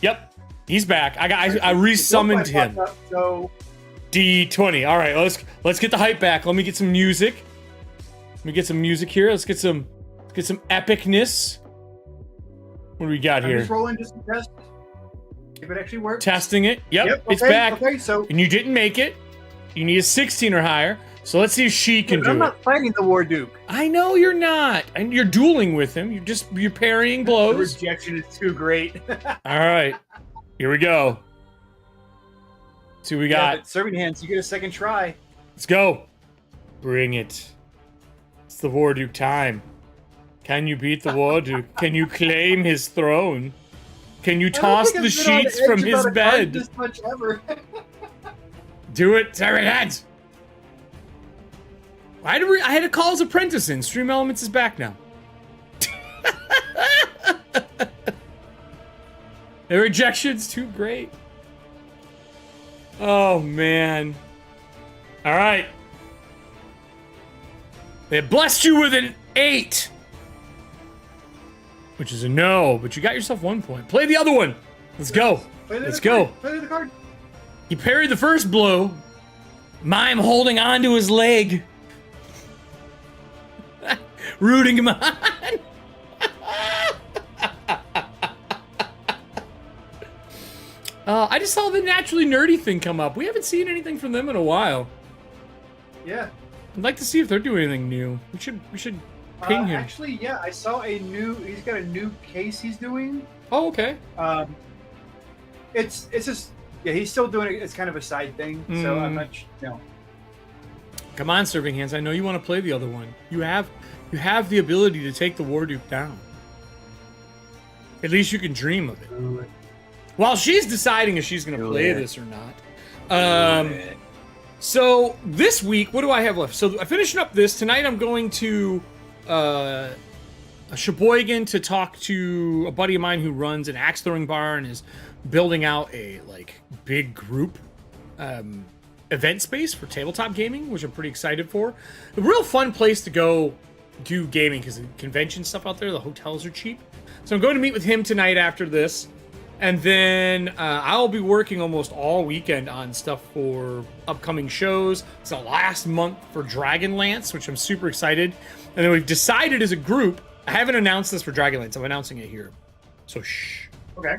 A: Yep, he's back. I resummoned him.
B: So
A: D20. All right, let's get the hype back. Let me get some music. Let me get some music here. Let's get some epicness. What do we got here?
B: Just rolling just to test if it actually works.
A: Testing it. Yep, it's back.
B: Okay, so
A: and you didn't make it. You need a 16 or higher. So let's see if she can do it.
B: I'm not fighting the War Duke.
A: I know you're not. And you're dueling with him. You're parrying blows.
B: The rejection is too great.
A: All right. Here we go. Let's see what we got.
B: But Serving Hands, you get a second try.
A: Let's go. Bring it. It's the War Duke time. Can you beat the War Duke? Can you claim his throne? Can you toss the sheets from his bed?
B: This much ever.
A: Do it, Serving Hands. I had to call his apprentice in. Stream Elements is back now. The rejection's too great. Oh, man. All right. They blessed you with an 8. Which is a no, but you got yourself 1 point. Play the other one. Let's go. Let's go.
B: Play the card.
A: He parried the first blow. Mime holding on to his leg. Rooting him on. I just saw the Naturally Nerdy thing come up. We haven't seen anything from them in a while.
B: Yeah.
A: I'd like to see if they're doing anything new. We should ping him.
B: Actually, yeah, I saw he's got a new case he's doing.
A: Oh, okay.
B: It's just, yeah, he's still doing it. It's kind of a side thing, so I'm not,
A: Come on, Serving Hands. I know you want to play the other one. You have the ability to take the War Duke down. At least you can dream of it. While she's deciding if she's going to play this or not. So this week, what do I have left? So I'm finishing up this. Tonight I'm going to Sheboygan to talk to a buddy of mine who runs an axe throwing bar and is building out a big group event space for tabletop gaming, which I'm pretty excited for. A real fun place to go do gaming because the convention stuff out there, the hotels are cheap. So I'm going to meet with him tonight after this. And then I'll be working almost all weekend on stuff for upcoming shows. It's the last month for Dragonlance, which I'm super excited. And then we've decided as a group, I haven't announced this for Dragonlance, I'm announcing it here. So shh.
B: Okay.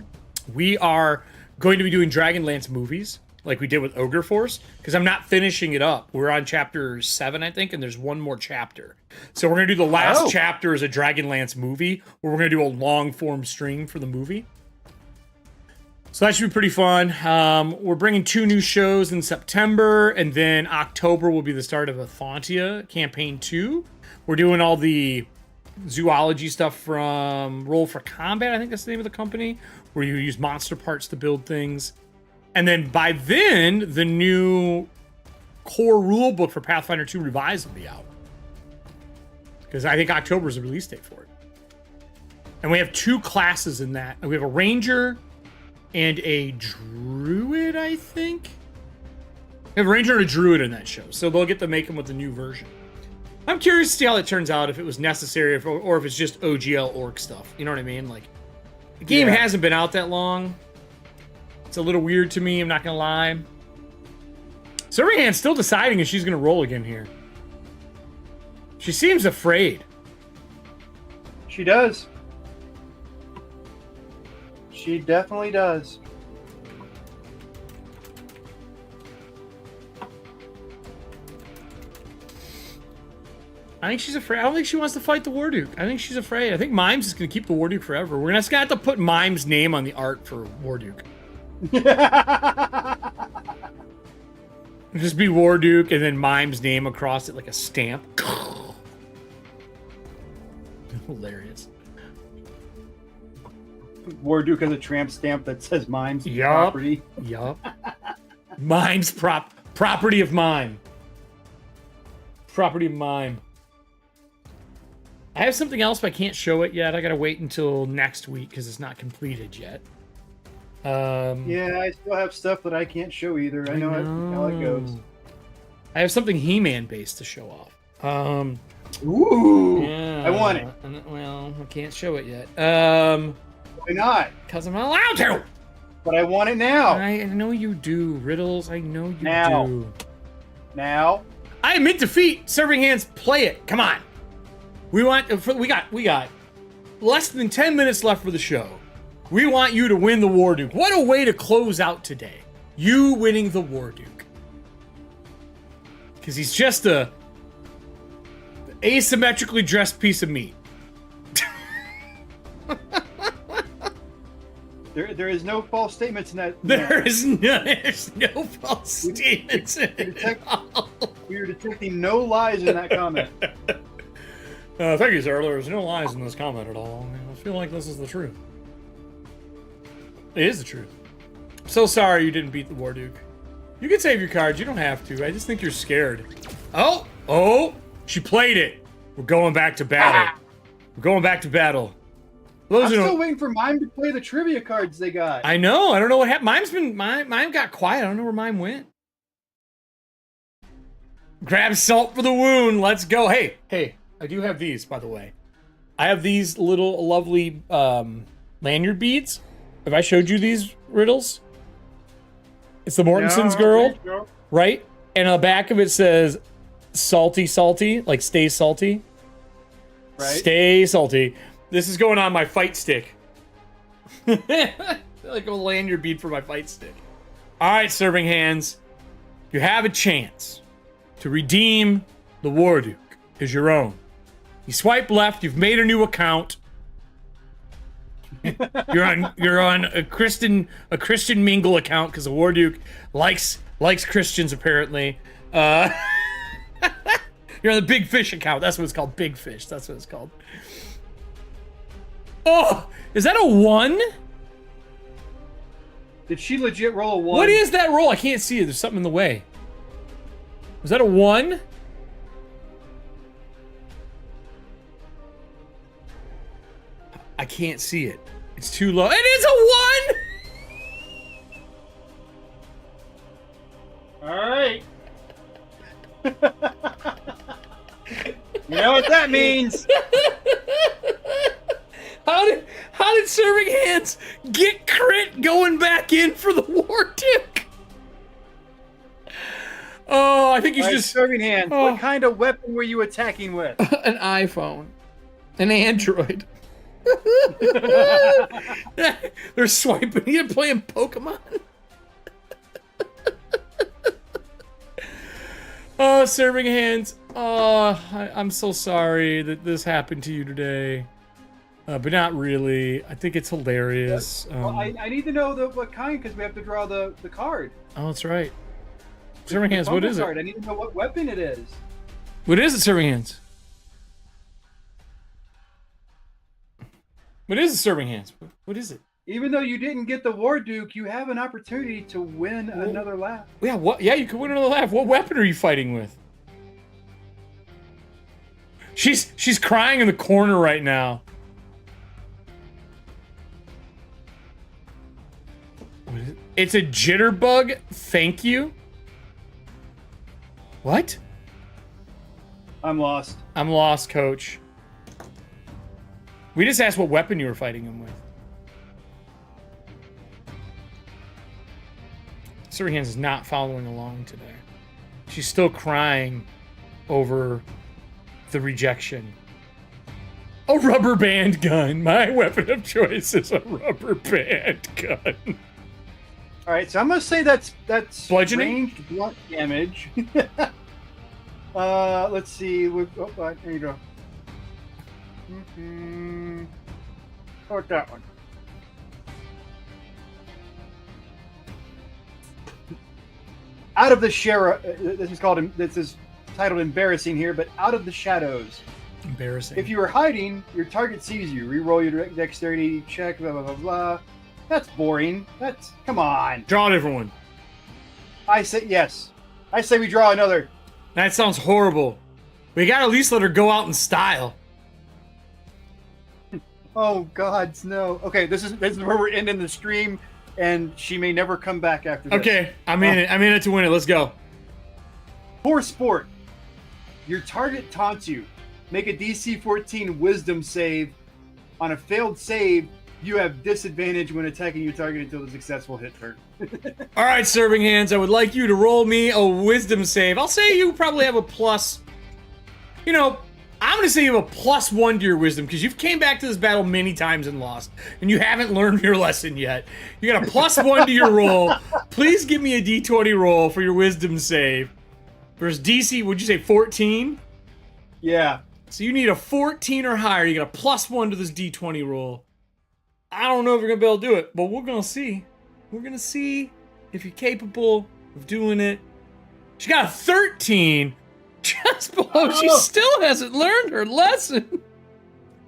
A: We are going to be doing Dragonlance movies like we did with Ogre Force, because I'm not finishing it up. We're on chapter 7, I think, and there's one more chapter. So we're going to do the last chapter as a Dragonlance movie, where we're going to do a long-form stream for the movie. So that should be pretty fun. We're bringing 2 new shows in September, and then October will be the start of Athantia Campaign 2. We're doing all the zoology stuff from Roll for Combat, I think that's the name of the company, where you use monster parts to build things. And then by then, the new core rule book for Pathfinder 2 Revised will be out. Because I think October is the release date for it. And we have 2 classes in that. We have a Ranger and a Druid, I think. We have a Ranger and a Druid in that show, so they'll get to make them with the new version. I'm curious to see how it turns out, if it was necessary, or if it's just OGL orc stuff. You know what I mean? Like, the game hasn't been out that long. It's a little weird to me, I'm not gonna lie. Servinghand's still deciding if she's gonna roll again here. She seems afraid.
B: She does. She definitely does.
A: I think she's afraid. I don't think she wants to fight the Warduke. I think she's afraid. I think Mimes is going to keep the Warduke forever. We're just going to have to put Mimes' name on the art for Warduke. Just be Warduke and then Mimes' name across it like a stamp. Hilarious.
B: Warduke has a tramp stamp that says Mimes property.
A: Yup. Mimes property of mime. Property of mime. I have something else, but I can't show it yet. I gotta wait until next week because it's not completed yet.
B: Yeah, I still have stuff that I can't show either. I know how it goes.
A: I have something He-Man based to show off.
B: Ooh,
A: yeah,
B: I want it.
A: Well, I can't show it yet.
B: Why not?
A: Because I'm not allowed to.
B: But I want it now.
A: I know you do, Riddles. I know you do.
B: Now.
A: I admit defeat. Servinghands, play it. Come on. We got less than 10 minutes left for the show. We want you to win the Warduke. What a way to close out today. You winning the Warduke. Because he's just a asymmetrically dressed piece of meat.
B: There is no false statements in that.
A: There's no false statements in it.
B: We are detecting no lies in that comment.
A: Thank you, sir. There's no lies in this comment at all. I feel like this is the truth. It is the truth. I'm so sorry you didn't beat the Warduke. You can save your cards. You don't have to. I just think you're scared. Oh! She played it. We're going back to battle. We're going back to battle.
B: I'm still waiting for Mime to play the trivia cards they got.
A: I know. I don't know what happened. Mime got quiet. I don't know where Mime went. Grab salt for the wound. Let's go. Hey. I do have these, by the way. I have these little lovely lanyard beads. Have I showed you these, Riddles? It's the Mortenson's girl, right? And on the back of it says, salty, salty, like stay salty.
B: Right.
A: Stay salty. This is going on my fight stick. Like a lanyard bead for my fight stick. All right, Servinghands. You have a chance to redeem the Warduke as your own. You swipe left. You've made a new account. You're on a Christian Mingle account because the Warduke likes Christians apparently. You're on the Big Fish account. That's what it's called. Big Fish. That's what it's called. Oh, is that a 1?
B: Did she legit roll a 1?
A: What is that roll? I can't see it. There's something in the way. Was that a 1? I can't see it. It's too low. It is a 1!
B: All right. You know what that that means.
A: How did Serving Hands get crit going back in for the War Duke? Oh, I think he's just
B: Serving Hands. Oh. What kind of weapon were you attacking with?
A: An iPhone, an Android. They're swiping. You're playing Pokemon. Oh, Serving Hands. Oh, I'm so sorry that this happened to you today. But not really. I think it's hilarious.
B: Well, I need to know what kind, because we have to draw the card.
A: Oh, that's right. Serving Hands, what is it?
B: I need to know what weapon it is.
A: What is it, Serving Hands? What is it, Serving Hands? What is it?
B: Even though you didn't get the War Duke, you have an opportunity to win another laugh.
A: Yeah, what? Yeah, you could win another laugh. What weapon are you fighting with? She's crying in the corner right now. What is it? It's a jitterbug. Thank you. What?
B: I'm lost.
A: I'm lost, Coach. We just asked what weapon you were fighting him with. Serving Hands is not following along today. She's still crying over the rejection. A rubber band gun. My weapon of choice is a rubber band gun.
B: All right, so I'm gonna say that's
A: bludgeoning,
B: ranged blunt damage. Let's see. There you go. How about that one? Out of the shadow. This is titled "Embarrassing" here, but out of the shadows.
A: Embarrassing.
B: If you are hiding, your target sees you. Reroll your dexterity check. Blah blah blah blah. That's boring. Come on.
A: Draw a different one.
B: I say yes. I say we draw another.
A: That sounds horrible. We gotta at least let her go out in style.
B: Oh gods, no. Okay, this is where we're ending the stream, and she may never come back after this.
A: Okay, I'm in it. I'm in it to win it. Let's go.
B: For sport, your target taunts you. Make a DC 14 Wisdom save. On a failed save, you have disadvantage when attacking your target until the successful hit turn.
A: All right, Serving Hands, I would like you to roll me a Wisdom save. I'll say you probably have a plus. You know, I'm going to say you have a +1 to your Wisdom because you've came back to this battle many times and lost, and you haven't learned your lesson yet. You got a +1 to your roll. Please give me a D20 roll for your Wisdom save. Versus DC, would you say 14?
B: Yeah.
A: So you need a 14 or higher. You got a +1 to this D20 roll. I don't know if you're going to be able to do it, but we're going to see. We're going to see if you're capable of doing it. She got a 13. Just below. Oh. She still hasn't learned her lesson.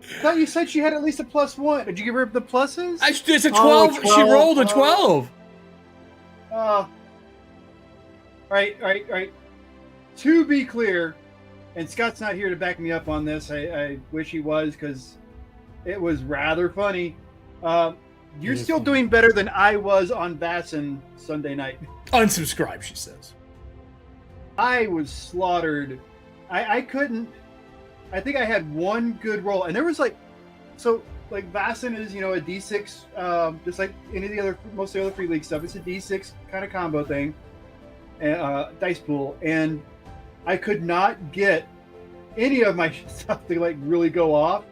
B: I thought you said she had at least a +1. Did you give her the pluses?
A: It's a 12. 12. She rolled a 12.
B: Right. To be clear, and Scott's not here to back me up on this. I wish he was, because it was rather funny. You're still doing better than I was on Bassin Sunday night.
A: Unsubscribe, she says.
B: I was slaughtered. I couldn't. I think I had one good roll, and there was Bassin is, a D6, just like any of the other, most of the other free league stuff. It's a D6 kind of combo thing, dice pool, and I could not get any of my stuff to really go off.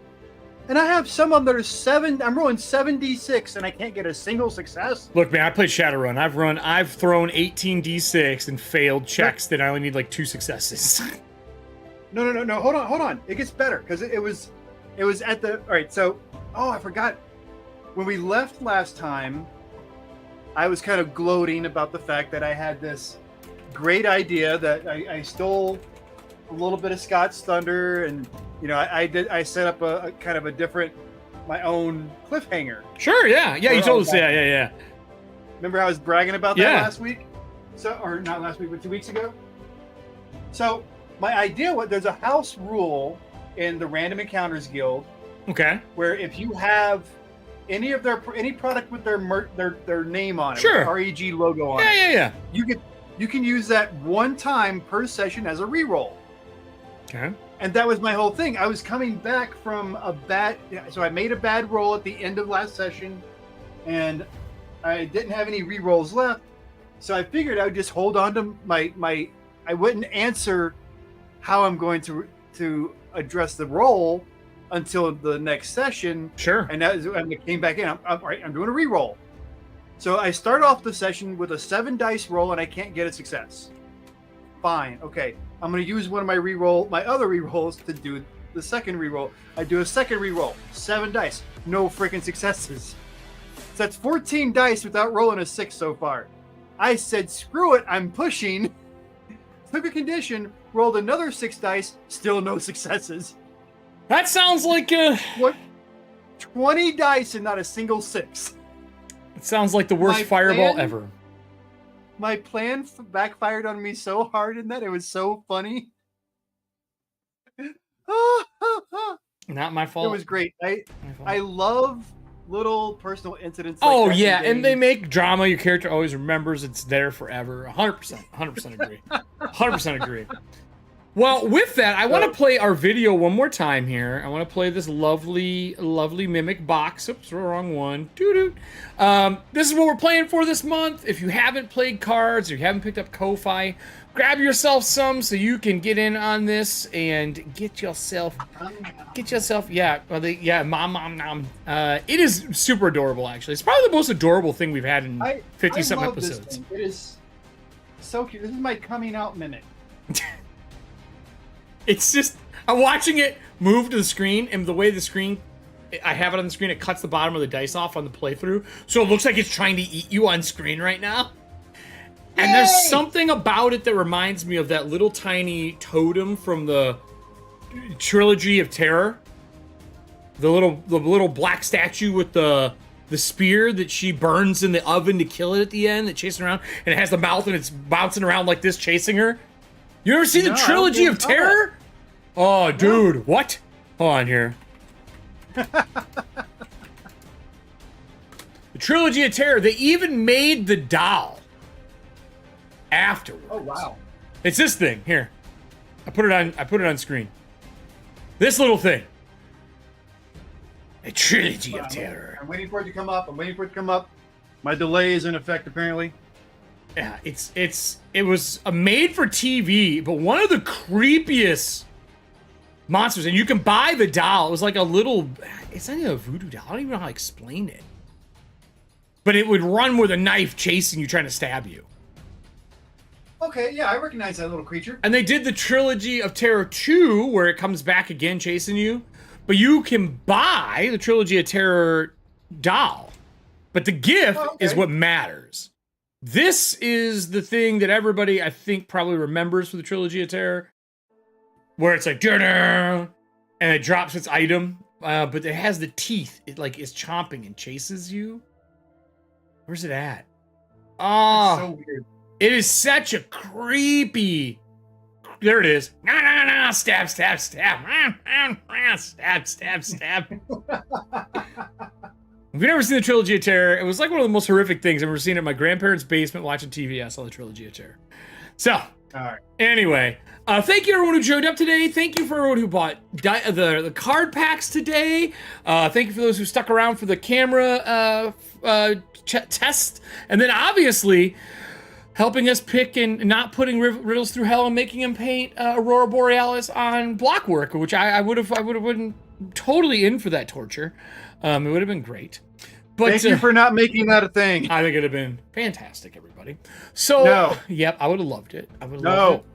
B: And I have some of them that are 7. I'm rolling 7d6, and I can't get a single success.
A: Look, man, I played Shadowrun. I've thrown 18 d6 and failed checks that I only need 2 successes.
B: No. Hold on. It gets better because it was at the. All right, so I forgot when we left last time. I was kind of gloating about the fact that I had this great idea that I stole a little bit of Scott's thunder, and I set up a kind of a different, my own cliffhanger. Sure, yeah, you told us, yeah. Remember I was bragging about that last week? Or not last week, but 2 weeks ago. So my idea was, there's a house rule in the Random Encounters Guild. Okay. Where if you have any product with their name on it, sure, REG logo on it, yeah, you can use that one time per session as a reroll. Okay. And that was my whole thing. I was coming back from so I made a bad roll at the end of last session, and I didn't have any re-rolls left. So I figured I would just hold on to I wouldn't answer how I'm going to address the roll until the next session.
A: Sure.
B: And when I came back in, all right, I'm doing a re-roll. So I start off the session with a 7 dice roll, and I can't get a success. Fine. Okay. I'm going to use one of my other re-rolls to do the second re-roll. I do a second re-roll. 7 dice. No freaking successes. So that's 14 dice without rolling a 6 so far. I said, screw it. I'm pushing. Took a condition. Rolled another 6 dice. Still no successes.
A: That sounds like
B: what? 20 dice and not a single 6.
A: It sounds like the worst fireball ever.
B: My plan backfired on me so hard in that it was so funny.
A: Not my fault.
B: It was great. I love little personal incidents.
A: Oh like yeah, and they make drama. Your character always remembers. It's there forever. 100% agree. 100% agree. Well, with that, I want to play our video one more time here. I want to play this lovely, lovely Mimic box. Oops, wrong one. Doo-doo. This is what we're playing for this month. If you haven't played cards or you haven't picked up Ko-Fi, grab yourself some so you can get in on this and get yourself, mom. It is super adorable, actually. It's probably the most adorable thing we've had in 50-some episodes.
B: It is so cute. This is my coming out Mimic.
A: It's just, I'm watching it move to the screen, and the way the screen, I have it on the screen, it cuts the bottom of the dice off on the playthrough, so it looks like it's trying to eat you on screen right now. Yay! And there's something about it that reminds me of that little tiny totem from the Trilogy of Terror. The little black statue with the spear that she burns in the oven to kill it at the end, that chasing around, and it has the mouth and it's bouncing around like this, chasing her. You ever seen the Trilogy of Terror? Oh, dude, no. What? Hold on here. The Trilogy of Terror. They even made the doll afterwards.
B: Oh wow!
A: It's this thing here. I put it on screen. This little thing. A Trilogy of Terror.
B: I'm waiting for it to come up. My delay is in effect apparently.
A: Yeah, it was a made for TV, but one of the creepiest monsters. And you can buy the doll. It was like a little, it's not even a voodoo doll. I don't even know how to explain it. But it would run with a knife chasing you, trying to stab you.
B: Okay, yeah, I recognize that little creature.
A: And they did the Trilogy of Terror 2, where it comes back again chasing you. But you can buy the Trilogy of Terror doll. But the gift is what matters. This is the thing that everybody, I think, probably remembers for the Trilogy of Terror. Where it's like, and it drops its item. But it has the teeth. It like is chomping and chases you. Where's it at? Oh,
B: it's so weird.
A: It is such a creepy. There it is. Stab, stab, stab. Stab, stab, stab. If you've never seen the Trilogy of Terror, it was like one of the most horrific things I've ever seen in my grandparents' basement watching TV. I saw the Trilogy of Terror. So, all right. Anyway, thank you everyone who joined up today. Thank you for everyone who bought the card packs today. Thank you for those who stuck around for the camera test. And then obviously, helping us pick and not putting riddles through hell and making him paint Aurora Borealis on block work, which I would have been totally in for that torture. It would have been great. But
B: thank you for not making that a thing.
A: I think it'd have been fantastic, everybody. So, yep, I would have loved it. I would have loved it.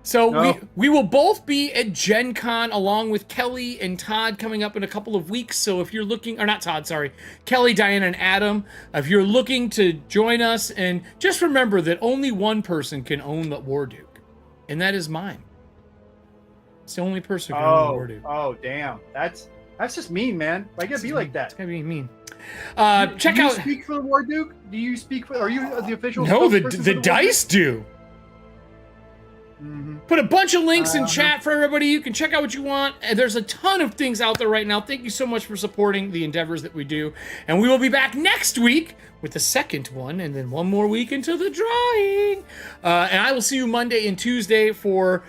A: So we will both be at Gen Con along with Kelly and Todd coming up in a couple of weeks. So if you're looking, or not Todd, sorry, Kelly, Diana, and Adam, if you're looking to join us, and just remember that only one person can own the War Duke, and that is mine. It's the only person who can own the War Duke.
B: Oh, damn. That's just mean, man. Why gotta be like that?
A: It's gotta be mean.
B: Check out. Do you speak for the War Duke? Do you speak for? Are you the official?
A: No, the dice do. Mm-hmm. Put a bunch of links in chat for everybody. You can check out what you want. And there's a ton of things out there right now. Thank you so much for supporting the endeavors that we do. And we will be back next week with the second one, and then one more week into the drawing. And I will see you Monday and Tuesday for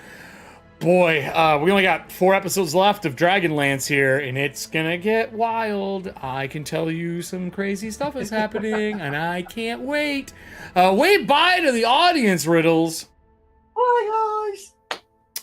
A: boy, we only got 4 episodes left of Dragonlance here, and it's gonna get wild. I can tell you some crazy stuff is happening, and I can't wait. Wave bye to the audience, Riddles.
B: Bye, guys.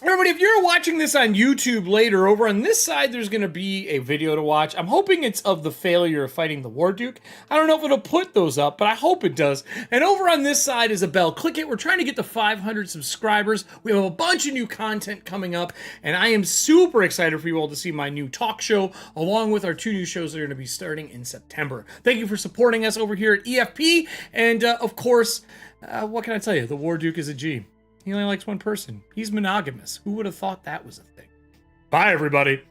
A: Everybody, if you're watching this on YouTube later, over on this side, there's going to be a video to watch. I'm hoping it's of the failure of fighting the War Duke. I don't know if it'll put those up, but I hope it does. And over on this side is a bell. Click it. We're trying to get to 500 subscribers. We have a bunch of new content coming up, and I am super excited for you all to see my new talk show, along with our 2 new shows that are going to be starting in September. Thank you for supporting us over here at EFP. And, of course, what can I tell you? The War Duke is a G. He only likes one person. He's monogamous. Who would have thought that was a thing? Bye, everybody.